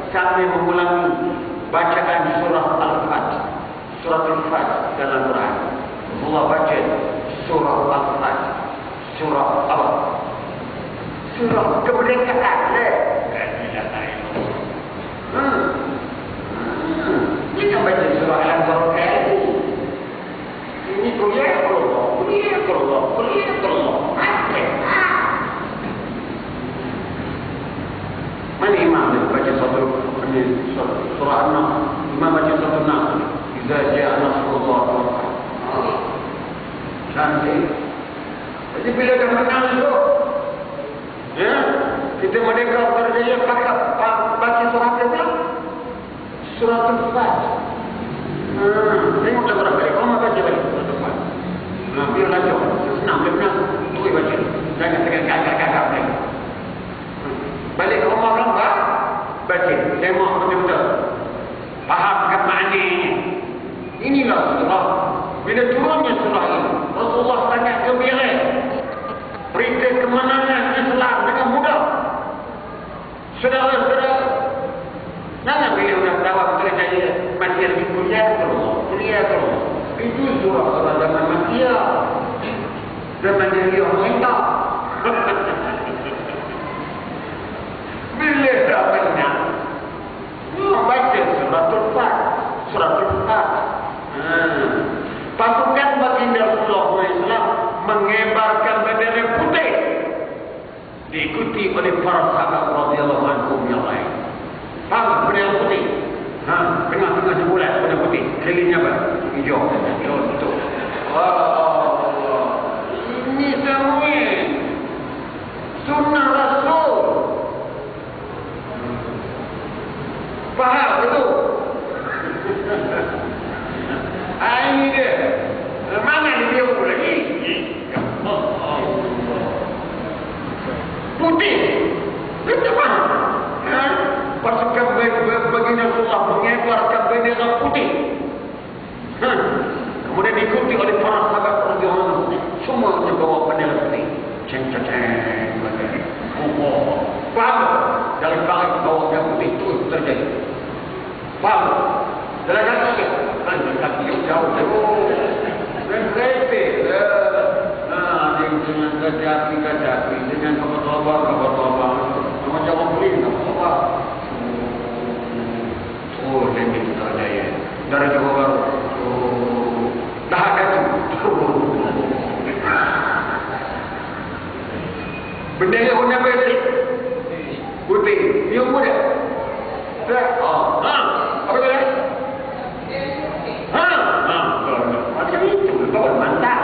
sambil mengulangi bacaan surah Al-Fatih. Surah Al-Fatih dalam Quran. Rasulullah baca surah Al-Fatih. Surah apa? Surah kemerdekaan. Kita baca surah Al-Fatih. Ini kuliah Allah. Mana imam dia baca satu surah An-Nas? Imam baca satu Nas. Iza ja'a nasrullah. Cantik. Jadi bila dah menang itu, ya, kita merdeka berjaya baca surah apa? Surah Al-Fatih. Tengok dah berapa kali. Kalau baca balik surah Al-Fatih. Biar lanjut. Senang, benar. Tui baca. Jangan tengah gagap-gagap lagi. Balik ke rumah orang baca. Tengok betul-betul. Fahamkan maknanya. Inilah surah. Bila turunnya surah ini, Rasulullah sangat gembira. Berita kemenangan Islam dengan mudah. Saudara-saudara, jangan bila orang tawar terjaya masih lagi kuliah terus. Itu surah zaman makia. Zaman dia mereka. Bila dah menang, baca surah Al-Fatih. Pasukan baginda Rasulullah SAW mengebarkan bendera putih, diikuti oleh para sahabat radhiyallahu anhum yang lain. Faham bendera putih? Tengah-tengah sebulan bendera putih, kelilingnya apa? Hijau. Betul. Ini semua sunnah Rasul. Faham betul? Ini dia. Mana dia lagi? Putih. Itu mana? Pasukan baginda Rasulullah mengebarkan bendera putih. Kemudian diikuti oleh para sahabat radhiyallahu anhum. Semua membawa bendera putih. Ceng-ceng. Faham? Dari balik bawah yang putih itu terjadi. Faham? Dalam kaki jauh. Dan kereta. Dia dengan kacapi. Dengan kabar-kabar. Macam orang beli. Apa? Jadi kita jaya. Dari Johor Baru. Dah ada tu. Bendera warna putih. Yang muda. Apa dia? Macam itu. Betul, mantap.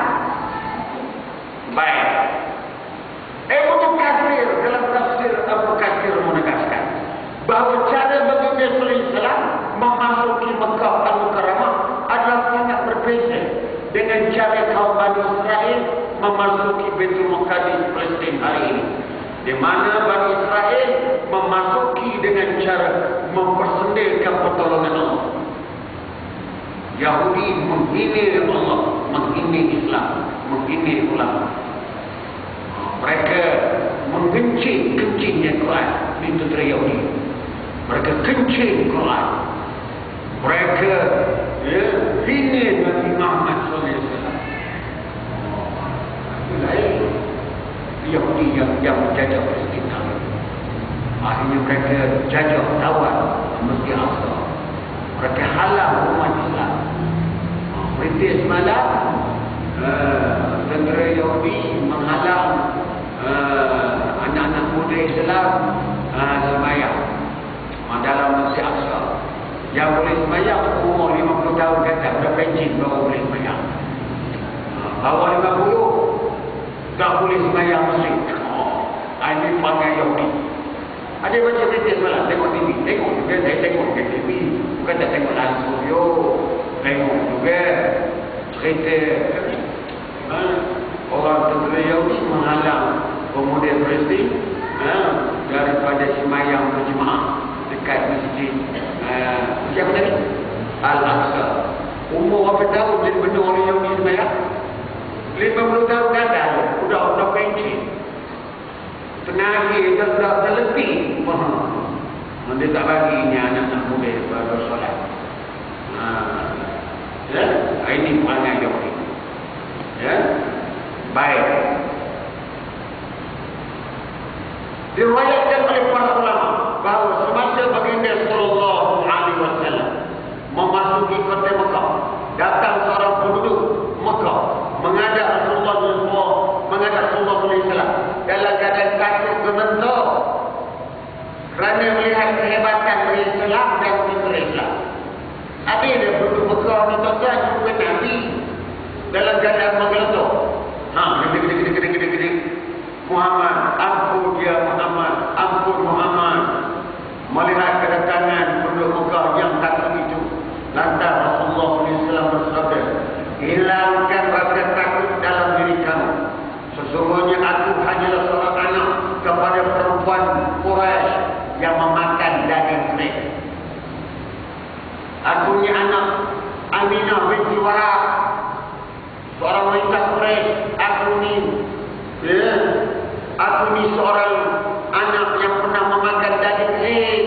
Baik. Ibnu Katsir dalam tafsir Abu Katsir menegaskan bahawa cara baginda SAW memasuki Mekah Al-Mukarramah adalah sangat berbeza dengan cara kaum Bani Israel memasuki Baitul Maqdis Palestin hari ini, di mana Bani Israel memasuki dengan cara mempersendirikan pertolongan Allah. Yahudi menghina Allah, menghina Islam, menghina ulama. Mereka kencingnya Quran. Itu dari Yahudi. Mereka kencing Quran. Mereka hina Nabi Muhammad SAW. Yahudi yang menjajah Palestin. Akhirnya mereka jajah tawar Masjid Al-Aqsa. Mereka halang umat Islam. British malam, tentera Yahudi menghalang anak-anak muda Islam sembahyang dalam Masjid Al-Aqsa. Yang boleh sembahyang umur 50 tahun ke atas, dah pencin baru boleh sembahyang. Bawah 50 tak boleh sembahyang masjid. Ini panggil Yahudi. Ada baca berita semalam, tengok TV. Tengok juga, saya tengok ke TV. Bukan tak tengok langsung. Tengok juga cerita orang tentera Yahudi menghalang pemuda Palestin daripada semayang berjemaah dekat masjid siapa tadi? Al-Aqsa. Umur berapa tahun jadi benda orang Yahudi semayang? 50 tahun ke atas. Udah pencet. Tenaga dah lebih. Dia tak baginya anak-anak muda pada solat. Ini perangai Yahudi. Baik. Diriwayatkan oleh para ulama bahawa semasa baginda sallallahu alaihi wasallam memasuki kota Mekah, datang seorang penduduk Mekah menghadap Rasulullah sallallahu alaihi wasallam dalam keadaan takut gemetar kerana melihat kehebatan Islam dan fitnah Islam. Ada dia penduduk Mekah ni tuan-tuan jumpa Nabi dalam keadaan menggeletar. Gede. Muhammad, ampun dia Muhammad, ampun Muhammad. Melihat kedatangan penduduk Mekah yang takut itu, lantas Rasulullah SAW bersabda, hilangkan rasa takut dalam diri kamu. Sesungguhnya aku hanyalah seorang anak kepada perempuan Quraisy yang memakan daging kering. Aku ni anak Aminah binti Wahab, seorang wanita Quraisy. Aku ni seorang anak yang pernah memakan daging kering.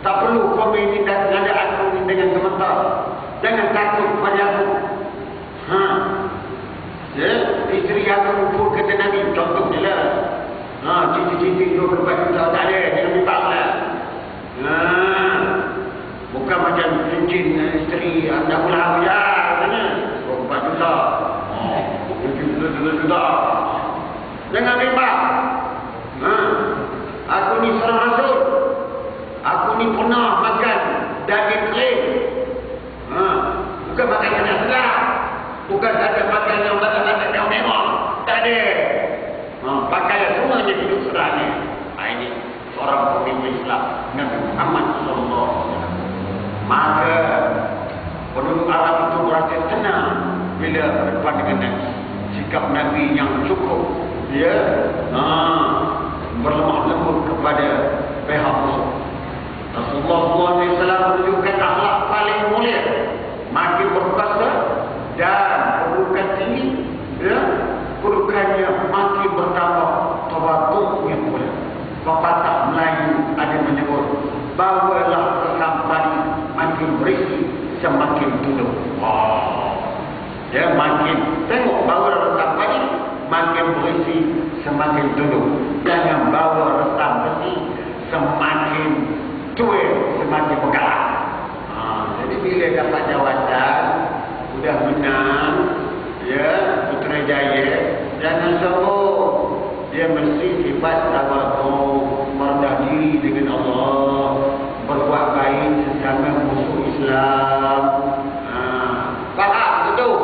Tak perlu kau menindak nada aku ni dengan gemetar. Jangan takut pada aku. Isteri aku pun kata Nabi, contohnya lah. Cincin-cincin 24 juta tak ada, jangan minta lah. Bukan macam cincin isteri anda pulang ya, katanya 24 juta. 7 juta. Jangan bimbang. Aku ni seorang rasul. Aku ni pernah makan daging kering. Bukan makan yang sedap. Bukan saja makan yang makan yang mewah. Tak ada. Pakaian semuanya hidup sederhana. Ini seorang pemimpin Islam, Nabi Muhammad SAW. Maka penduduk Arab itu berasa tenang bila berdepan dengan Nabi. Sikap Nabi yang cukup, berlemah lembut kepada pihak musuh. Rasulullah SAW menunjukkan akhlak paling mulia, makin berkuasa dan kedudukan tinggi, kedudukannya makin bertambah, tawaduk yang mulia. Pepatah Melayu ada menyebut, bawalah kesampan makin berisi semakin tunduk. Makin tengok bawa resam padi makin berisi semakin tunduk. Jangan bawa resam besi semakin tua semakin bergerak. Jadi bila dapat jawatan, sudah menang, Putrajaya, jangan sombong. Dia mesti sifat tawaduk, merendah diri dengan Allah, berbuat baik sesama musuh Islam. Faham betul?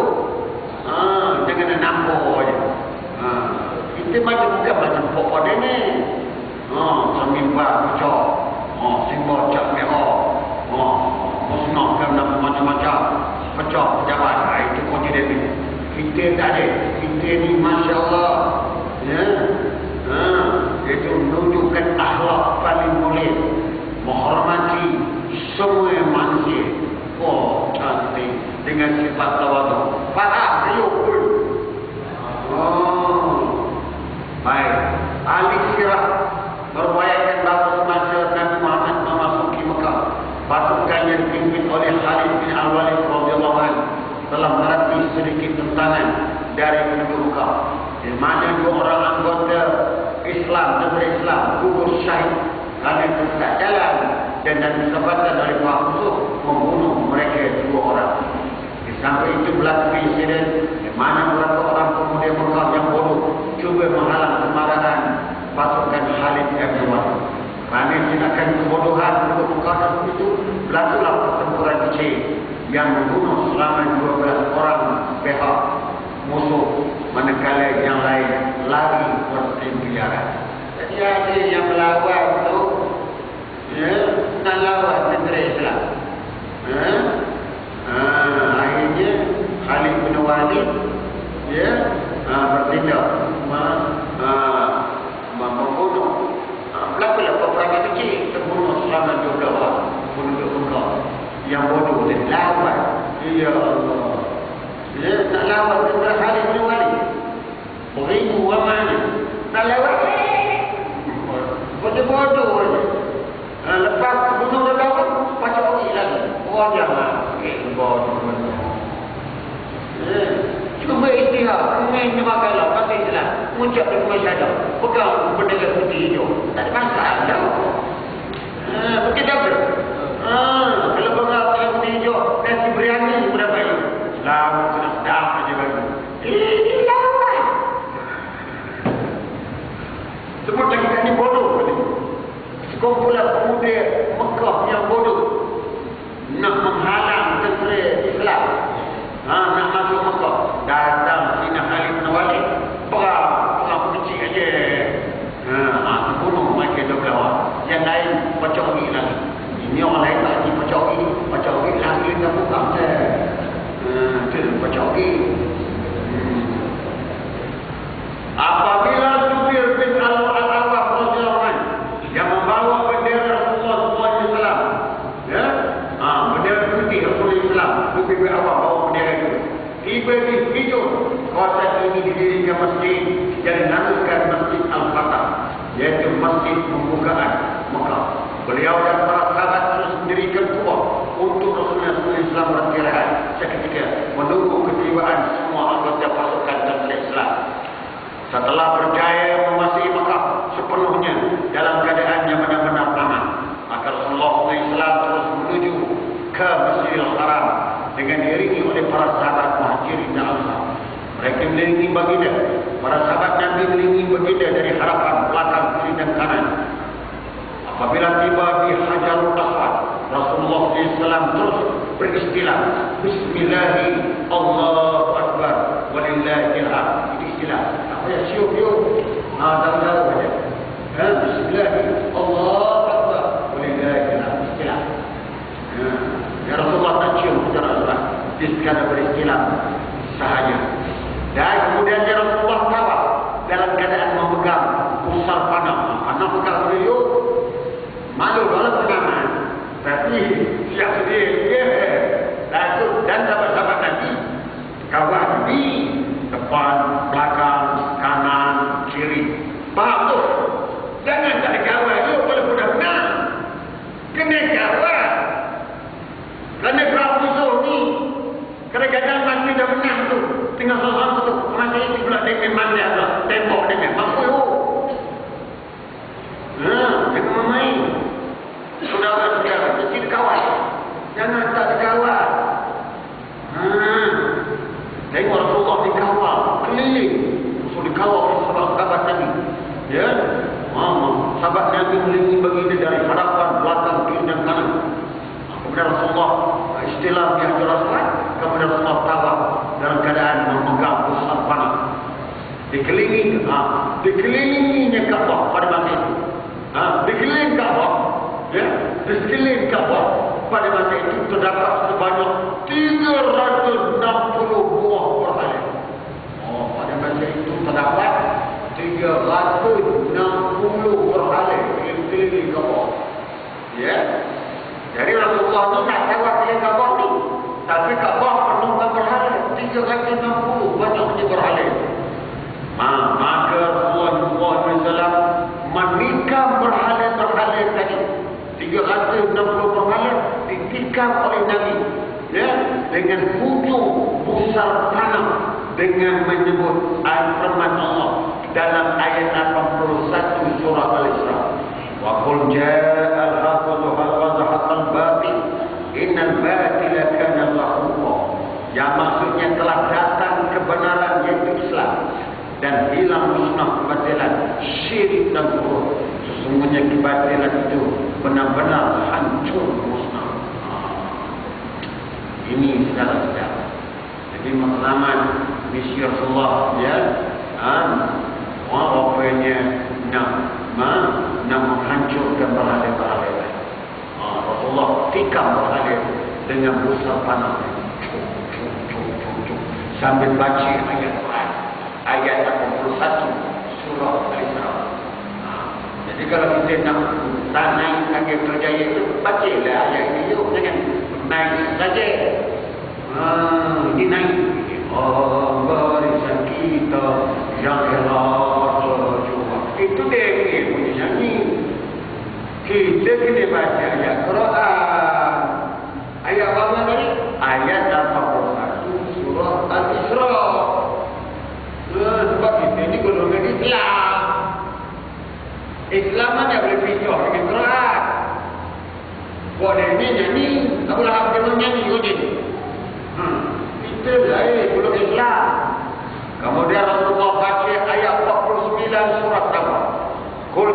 Jangan nampak je. Kita bukan macam pokok dia ni. Semimbar pecah. Simbol cap merah. Musnahkan macam-macam. Pecah pejabat. Itu kunci dia ni. Kita tak ada. Kita ni Masya Allah. Itu menunjukkan akhlak paling mulia. Menghormati semua manusia. Cantik. Dengan sifat tawaduk. Faham? Ayuh pun. Baik. Ahli sirah berwayatkan bahawa semasa Nabi Muhammad memasuki Mekah, pasukan yang dipimpin oleh Khalid bin Al-Walid radhiyallahu anhu telah melatih sedikit tentangan dari penduduk Mekah, di mana 2 orang anggota tentera Islam gugur syahid kerana tersesat jalan dan disebabkan oleh pihak musuh membunuh mereka 2 orang. Sampai itu berlaku insiden di mana beberapa orang pemuda Mekah yang bodoh cuba menghalang kemarahan pasukan Khalid bin Walid. Kerana tindakan kebodohan penduduk Mekah itu, berlakulah pertempuran kecil yang membunuh selama 12 orang pihak musuh, manakala yang lain lari bertempiaran. Jadi ada yang melawan tu, nak lawan tentera Islam. Akhirnya Khalid bin Walid bertindak membunuh yang bodoh dia lawan. Ya Allah. Dia nak lawan dengan Khalid bin Walid. Beribu aman. Nak lawan. Bodoh-bodoh aja. Lepas bunuh dia lawan, macam orang lagi. Orang jangan. Bodoh-bodoh. Cuma istihar, main nyemakalah, pasal Islam, muncak dengan masyarakat, pegang bendera putih hijau. Tak ada masalah. Betul tak betul? Kalau pegang bendera putih hijau, nasi biryani berapa ini? Selamat, sudah sedap saja bagi. Ini lawan. Semua cakap ini bodoh. Sekumpulan pemuda Mekah yang bodoh nak menghalang tentera Islam. Nak masuk Mekah. Datang Sina Khalid bin Walid. Perang kecil aja. Bunuh mereka 12 orang. Yang lain baca orang lagi. Ini orang lain tak lagi baca orang. Baca orang lagi dan bukan je. Itu baca orang. Apabila Zubair bin Al-Awwam radhiyallahu anhu yang membawa bendera Rasulullah SAW, ya, bendera putih Rasulullah Islam, Zubair bin Al-Awwam bawa bendera itu. Tiba di hijau, kawasan ini didirikan masjid yang dinamakan Masjid Al-Fatah, iaitu masjid pembukaan Mekah. Beliau dan para sahabat terus mendirikan kubah untuk Rasulullah Islam beristirahat seketika menunggu ketibaan semua anggota pasukan tentera Islam. Setelah berjaya menguasai Mekah sepenuhnya dalam keadaan yang benar-benar aman, maka Rasulullah SAW terus menuju ke Masjidil Haram dengan diiringi oleh para sahabat Muhajirin dan Ansar. Mereka meliringi baginda. Para sahabat Nabi meliringi baginda dari harapan belakang, kiri dan kanan. Apabila tiba di Hajarul Aswad, Rasulullah SAW terus beristilah, Bismillahi Allahu Akbar walillahil hamd. Itu istilah. Apa yang siup-siup? Tahu-tahu saja. Bismillahi Allahu Akbar walillahil hamd. Istilah. Ya Rasulullah tak cium kita Rasulullah. Dia sekadar beristilah sahaja. Dan kemudian dia Rasulullah tawaf dalam keadaan memegang pusar panah. Panah pegang beliau. Malu kalau pengaman. Tapi siap sedia. Dan sahabat-sahabat Nabi kawal di depan, belakang, kanan, kiri. Faham tu? Jangan tak kawal tu kalau sudah benar. Kena kawal. Kerana perang musuh ni, kadang-kadang mati dah menang tu. Tinggal seorang tu. Masa itu pula dia memang dia ada tembok dia memang. Jangan memain. Saudara-saudara, mesti dikawal. Jangan tak dikawal. Tengok Rasulullah dikawal. Keliling. Rasul dikawal oleh sahabat-sahabat Nabi. Ya. Sahabat Nabi melindungi baginda dari hadapan, belakang, kiri dan kanan. Kemudian Rasulullah istilah yang Rasulullah. Kemudian Rasulullah tawaf dalam keadaan memegang pusat panah. Dikelilinginya Ka'bah pada masa itu. Dikelilingi Ka'bah. Ya, di sekeliling Ka'bah pada masa itu terdapat sebanyak 360 buah berhala. Pada masa itu terdapat 360 berhala di sekeliling Ka'bah. Ya. Jadi Rasulullah itu nak tawaf di Ka'bah ni, tapi Ka'bah penuh dengan berhala. 360 banyaknya berhala. Maka Rasulullah SAW menikam berhala-berhala tadi. 360 berhala ditikam oleh Nabi, ya, dengan hujung pusar panah dengan menyebut ayat firman Allah dalam ayat 81 surah Al-Isra. Wa qul ja'al haqqu wa zahaqal batil innal batila kana zahuqa. Yang maksudnya telah datang kebenaran yaitu Islam dan hilang musnah kebatilan, syirik dan kufur. Sesungguhnya kebatilan itu benar-benar hancur musnah. Ini saudara-saudara. Jadi matlamat misi Rasulullah, ya, rupanya nak menghancurkan berhala-berhala. Rasulullah tikam berhala dengan pusar panah. Sambil baca ayat Quran, ayat 81 surah Al-Isra. Jadi kalau kita nak naik kaki berjaya itu, bacalah ayat ini. Jangan naik saja. Ini naik. Barisan kita yang elok berjuang. Itu dia punya nyanyi. Kita kena baca ayat Quran. Ayat apa tadi? Ayat 81 surah Al-Isra. Sebab kita ni golongan Islam. Islam mana boleh pinjau dengan Quran. Boleh ni nyanyi. Abu Lahab dia nyanyi juga. Kita lain belum Islam. Kemudian Rasulullah baca ayat 49 surat apa? Qul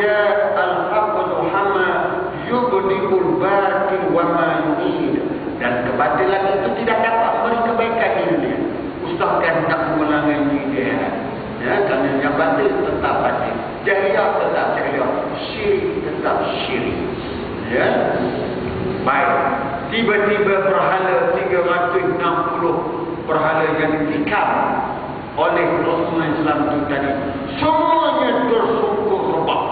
ja'al haqq Muhammad yubdikul batil wa ma yu'id. Dan kebatilan itu tidak dapat memberi kebaikan di dunia. Ustaz kan tak melangangi dia. Ya, kerana yang batil tetap batil. Jahiliah tetap jahiliah. Syirik tetap syirik. Ya. Baik. Tiba-tiba berhala 360 berhala yang ditikam oleh Rasulullah SAW itu tadi. Semuanya tersungkur rebah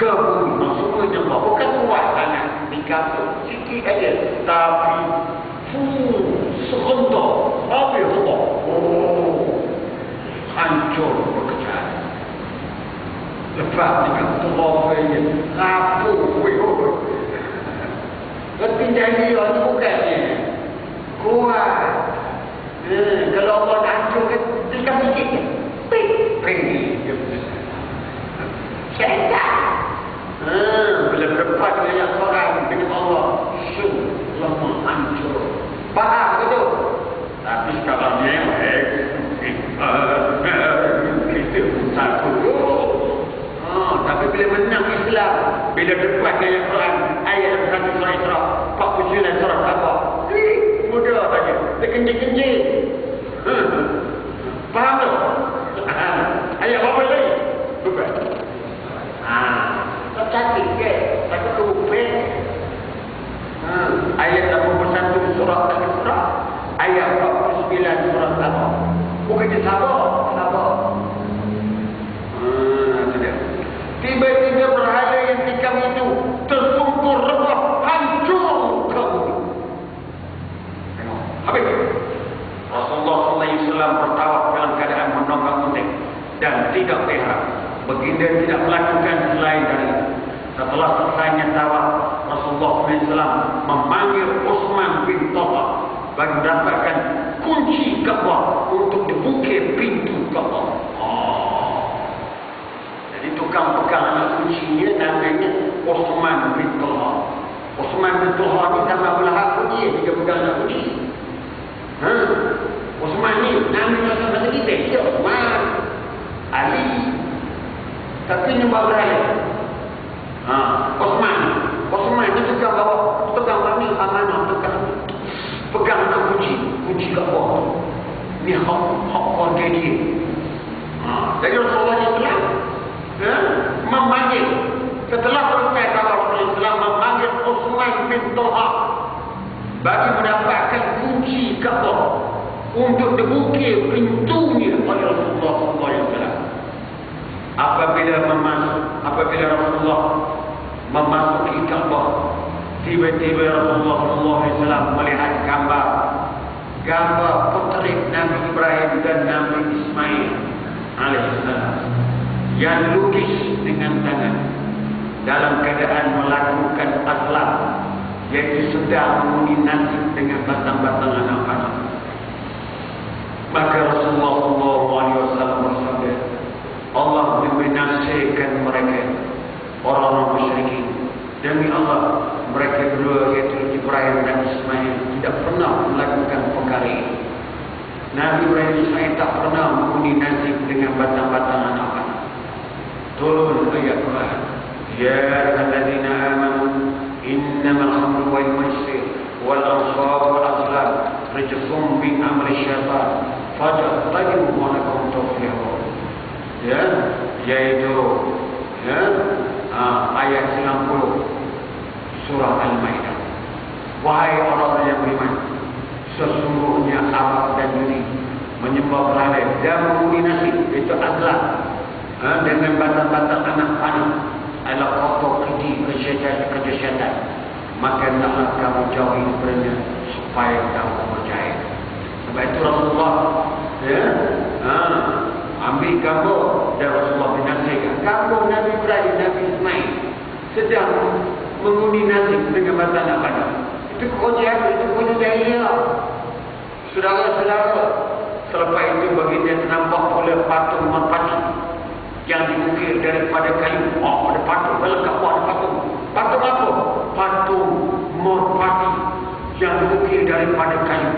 ke bumi. Semuanya rebah. Bukan kuat sangat. Tikam tu sikit aja. Tapi serentak. Habis rebah. Hancur berkecah. Lepas dengan terobanya. Rapuh. Bertindak dia itu bukannya kuat. Kalau Allah nak hancurkan, tinggal sikit je. Pergi. Syaitan. Bila berdepan dengan Quran dengan Allah, lemah hancur. Faham ke tu? Tapi sekarang ni kita takut. Tapi bila menang Islam, bila berdepan dengan Quran, ayat 1 surah Isra, 49 surah Al-Baqarah, mudah saja. Terkencing-kencing. Faham tak? Ayat apa lagi? Bukan. Tak cantik ke? Tapi kebupin. Ayat 81 surah Al-Isra, ayat 49 surah Al-Baqarah. Bukannya sabar. Tiba-tiba berhala yang tikam itu tersungkur rebah, hancur ke bumi. Tengok. Habis. Rasulullah SAW bertawaf dalam keadaan menongak-nongak dan tidak berharap. Baginda tidak melakukan selain dari itu. Setelah selesainya tawaf, Rasulullah SAW memanggil Utsman bin Talha bagi mendapatkan kunci Ka'bah untuk dibuka pintu Ka'bah. Tukang pegang anak kuncinya namanya Utsman bin Talha. Utsman bin Talha ni sama belahak kunci dia pegang anak kunci. Utsman ni nama masa kita dia Utsman Ali. Tapi nyembah berhala. Utsman ni juga bawa pegang kami amanah pegang anak kunci Ka'bah. Ni hak dia. Jadi Rasulullah Islam memanggil setelah selesai tawaf Islam memanggil Utsman bin Talha bagi mendapatkan kunci Ka'bah untuk dibuka pintunya oleh Rasulullah SAW. Apabila Rasulullah memasuki Ka'bah, tiba-tiba Rasulullah SAW melihat gambar puteri Nabi Ibrahim dan Nabi Ismail alaihissalam yang lukis dengan tangan dalam keadaan melakukan azlam, yaitu sedang mengundi nasi dengan batang-batang anak panah. Maka Rasulullah SAW bersabda, Allah membinasakan mereka orang-orang musyrikin. Demi Allah, mereka berdua yaitu Ibrahim dan Ismail tidak pernah melakukan perkara ini. Nabi Ibrahim dan Ismail tak pernah mengundi nasi dengan batang-batang anak panah. Turun ayat Quran. Ya ayyuhallazina amanu innamal khamru wal maisir wal ansab wal azlam rijsun min amri syaitan fajtanibuhu la'allakum tuflihun. Yaitu ayat 90 surah Al-Maidah. Wahai orang yang beriman, sesungguhnya awak dan diri menyembah berhala dan mengundi nasi itu azlam dengan batang-batang anak panah adalah kotor keji kerja syaitan. maka taklah kamu jauhi daripadanya supaya kamu berjaya. Sebab itu Rasulullah ambil gambar dan Rasulullah menyaksikan gambar Nabi Ibrahim, Nabi Ismail sedang mengundi nasi dengan mata anak panah. Itu kerja apa? Itu kerja jahiliah. Saudara-saudara, selepas itu baginda nampak oleh patung merpati yang diukir daripada kayu. Ada patung, belakang ada patung. Patung apa? Patung merpati yang diukir daripada kayu.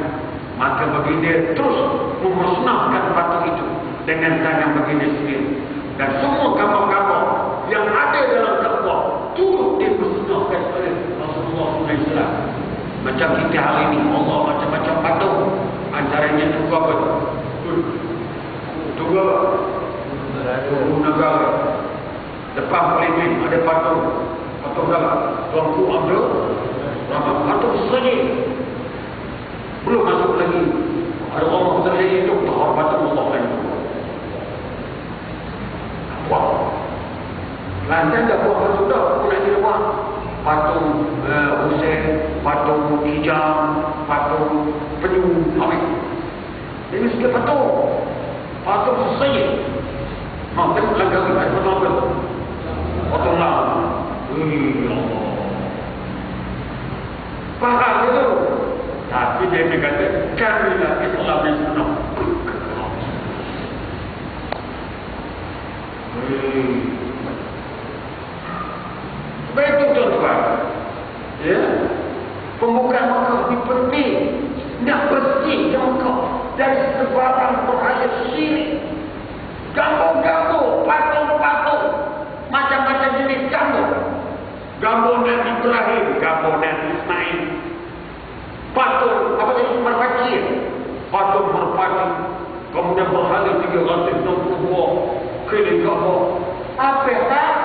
Maka baginda terus memusnahkan patung itu dengan tangan baginda sendiri. Dan semua gambar-gambar yang ada dalam Kaabah turut dimusnahkan oleh Rasulullah SAW. Macam kita hari ini, Allah macam-macam patung. Antaranya tunggu apa tu? Tunggu negara. Depan parlimen ada patung. Patung apa? Tuanku Abdul Rahman. Patung saja. Belum masuk lagi. Ada orang terjadi itu patung Allah kan. Wah. Lantai dah buat patung dah. Aku nak jadi buat patung Hussein, patung Hijam, patung Penyu, habis. Ini sudah patung saja. Kan langkah ada patung apa? Patung lah. Allah. Faham itu? Tapi dia berkata, kamilah Islam yang benar. Betul tuan-tuan. Ya. Pembukaan Makkah lebih penting. Nak bersihkan Makkah dari sebarang bahaya syirik. Gambar-gambar, patung-patung, macam-macam jenis gambar. Gambar Nabi Ibrahim, gambar Nabi Ismail. Patung, apa tadi? Merpati. Patung merpati. Kemudian berhala 362 keliling Kaabah. Apa tak?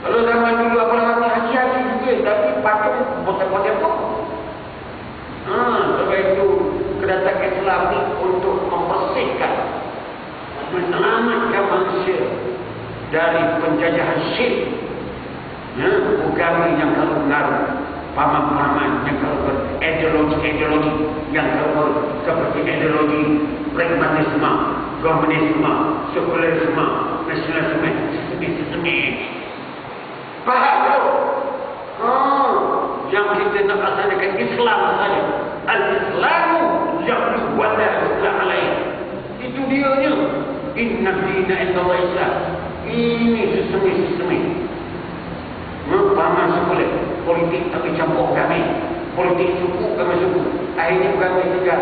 Kalau zaman dulu apa-apa hati-hati juga, tapi patung bosan-bosan tu. Sebab itu kedatangan Islam ni untuk membersihkan, menyelamatkan manusia dari penjajahan syirik. Agama yang kalau mengaruh, paman-paman yang kalau berideologi-ideologi yang kalau seperti ideologi pragmatisme, komunisme, sekulerisme, nasionalisme, sistem-sistem. Faham tak? Yang kita nak laksanakan Islam saja. Al-Islamu yang wala Islam lain. Itu dianya. Inna dina indallahi Islam. Ini sistem. Paman sekuler, politik tapi campur kami. Politik suku kami suku. Akhirnya kami tiga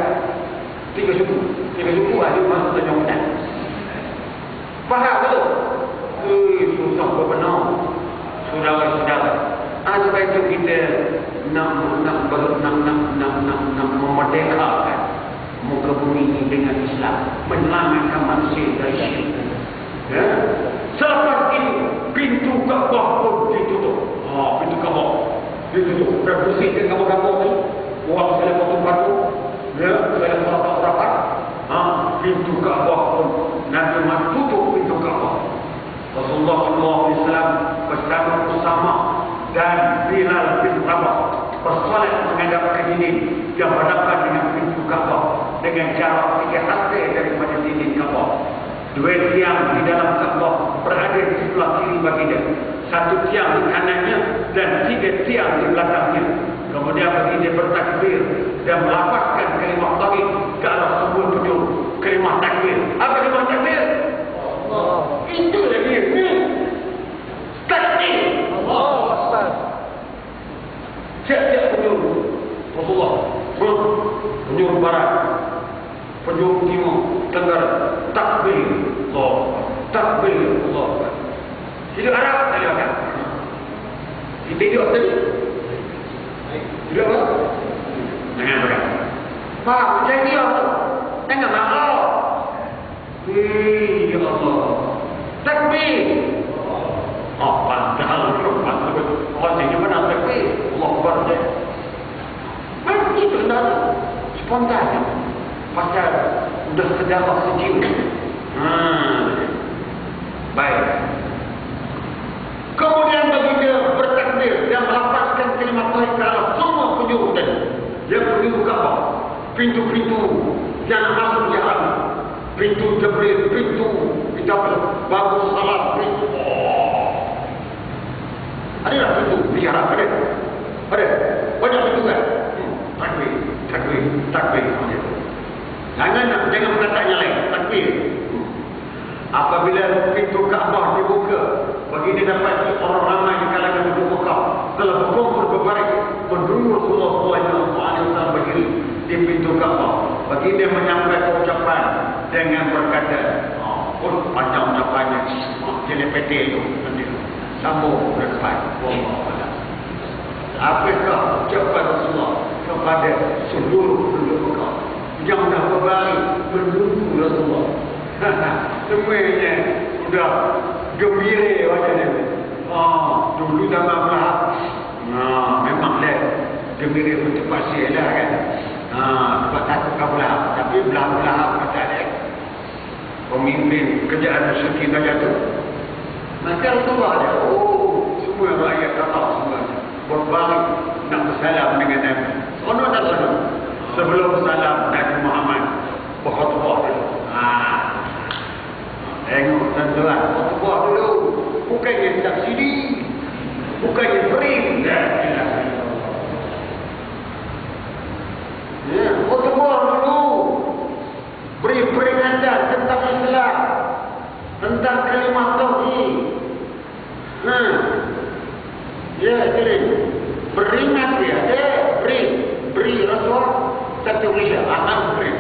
suku. Tiga suku ada masuk dalam undang. Faham tak? Susah benar. Saudara-saudara, sebab itu kita nak memerdekakan muka bumi ini dengan Islam, menyelamatkan manusia dari syirik. Selepas itu pintu Kaabah pun ditutup. Pintu Kaabah ditutup. Bersihkan gambar-gambar ni. Buat segala patung-patung. Segala rapat-rapat. Pintu Kaabah pun Nabi Muhammad tutup pintu Kaabah. Rasulullah SAW bersama Usama dan Bilal bin Rabah bersolat menghadap ke dinding yang berhadapan dengan pintu Kaabah dengan jarak 3 hasta daripada dinding Kaabah. 2 tiang di dalam Kaabah berada di sebelah kiri baginda, 1 tiang di kanannya dan 3 tiang di belakangnya. Kemudian baginda bertakbir dan melafazkan kalimah tauhid ke arah semua penjuru. Kalimah takbir. Apa kalimah takbir? Itu lagi ni. Takbir. Allah Akbar. Setiap penjuru Rasulullah, penjuru barat, penjuru timur, tenggara, takbir Allah. Takbir Allah. Itu Arab tadi kan? Kita hidup tadi. Hidup apa? Jangan pegang. Faham? Macam dia tu. Jangan marah. Ya Allah. Takbir. Padahal orang mana takbir? Allah Akbar je. Memang itu dah spontan. Pasal sudah sedarah sejiwa. Baik. Kemudian baginda bertakbir pintu-pintu yang masuk jalan, pintu Jibril, pintu kita bagus salat, pintu. Ada tak pintu biara? Ada. Banyak pintu kan? Takbir. Jangan perkataan yang lain. Takbir. Apabila pintu Kaabah dibuka, bagi dia dapat orang ramai di kalangan penduduk Mekah telah berkumpul berbaring menunggu Rasulullah SAW berdiri di pintu Kaabah. Bagi dia menyampaikan ucapan dengan berkata, panjang ucapannya, jenis PT itu nanti sambung ke depan. Apakah ucapan Rasulullah kepada seluruh penduduk Mekah yang dah berbaring menunggu Rasulullah? Semuanya sudah gembira wajahnya. Dulu zaman Belahab, memang dah gembira untuk pasir lah kan. Sebab takut ke Belahab. Tapi Belahab kata dia pemimpin kerajaan musyrikin dah jatuh. Maka Rasulullah dia, semua rakyat kata semua berbaring nak bersalam dengan Nabi. Sono tak sono? Sebelum bersalam Nabi Muhammad berkhutbah dulu. Tengok tuan-tuan, khutbah dulu. Bukannya subsidi, bukannya free. Khutbah dulu. Beri peringatan tentang Islam, tentang kalimah tauhid. Jadi beringat dia, beri rasuah satu Malaysia, beri.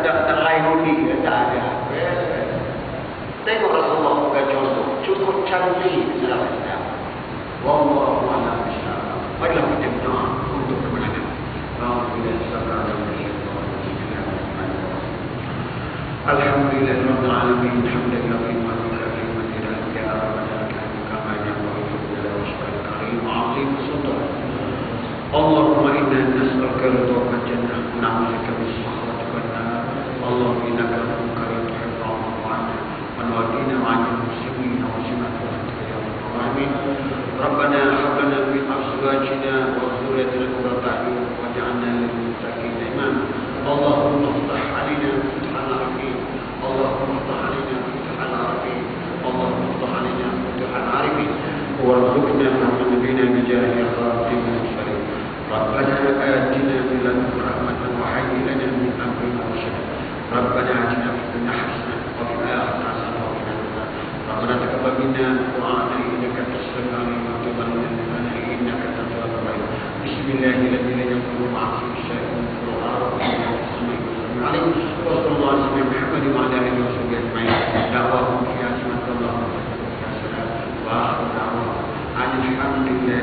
Tak lain undi, tak ada. Tengok Rasulullah bukan contoh, cukup cantik dalam Islam. Wallahu a'lam bishawab. Baiklah kita berdoa untuk kemenangan. Alhamdulillah rabbil alamin, hamdan katsiran katsiran matiran ya rabbana kama yaqulu ya rabbal karim azim sultan. Allahumma inna nas'aluka ridhaka jannah wa na'udzubika min sakhatika an-nar. Allahumma innaka afuwwun karim tuhibbul 'afwa wa nawadina 'anil muslimin wa simatu ya rabbal alamin. Rabbana hab lana min azwajina wa dhurriyyatina qurrata a'yun waj'alna lil muttaqina imama. Allahumma iftah 'alaina fathan arifin. Allahumma iftah 'alaina fathan arifin. Allahumma iftah 'alaina fathan arifin. Warzuqna min nabiyina bi jahi khatimil mursalin. ربنا آتنا من لدنك رحمة وهيئ لنا من أمرنا رشدا. ربنا آتنا في الدنيا حسنة وفي الآخرة حسنة وقنا عذاب النار. ربنا تقبل منا دعاءنا إنك أنت السميع العليم وتب علينا إنك أنت التواب الرحيم. بسم الله الذي لا يضر مع اسمه شيء في الأرض ولا في السماء والسلام عليه وصلى الله على سيدنا محمد وعلى آله وصحبه أجمعين. دعواهم فيها سبحانك اللهم وبحمدك يا سلام وآخر دعواهم أن الحمد لله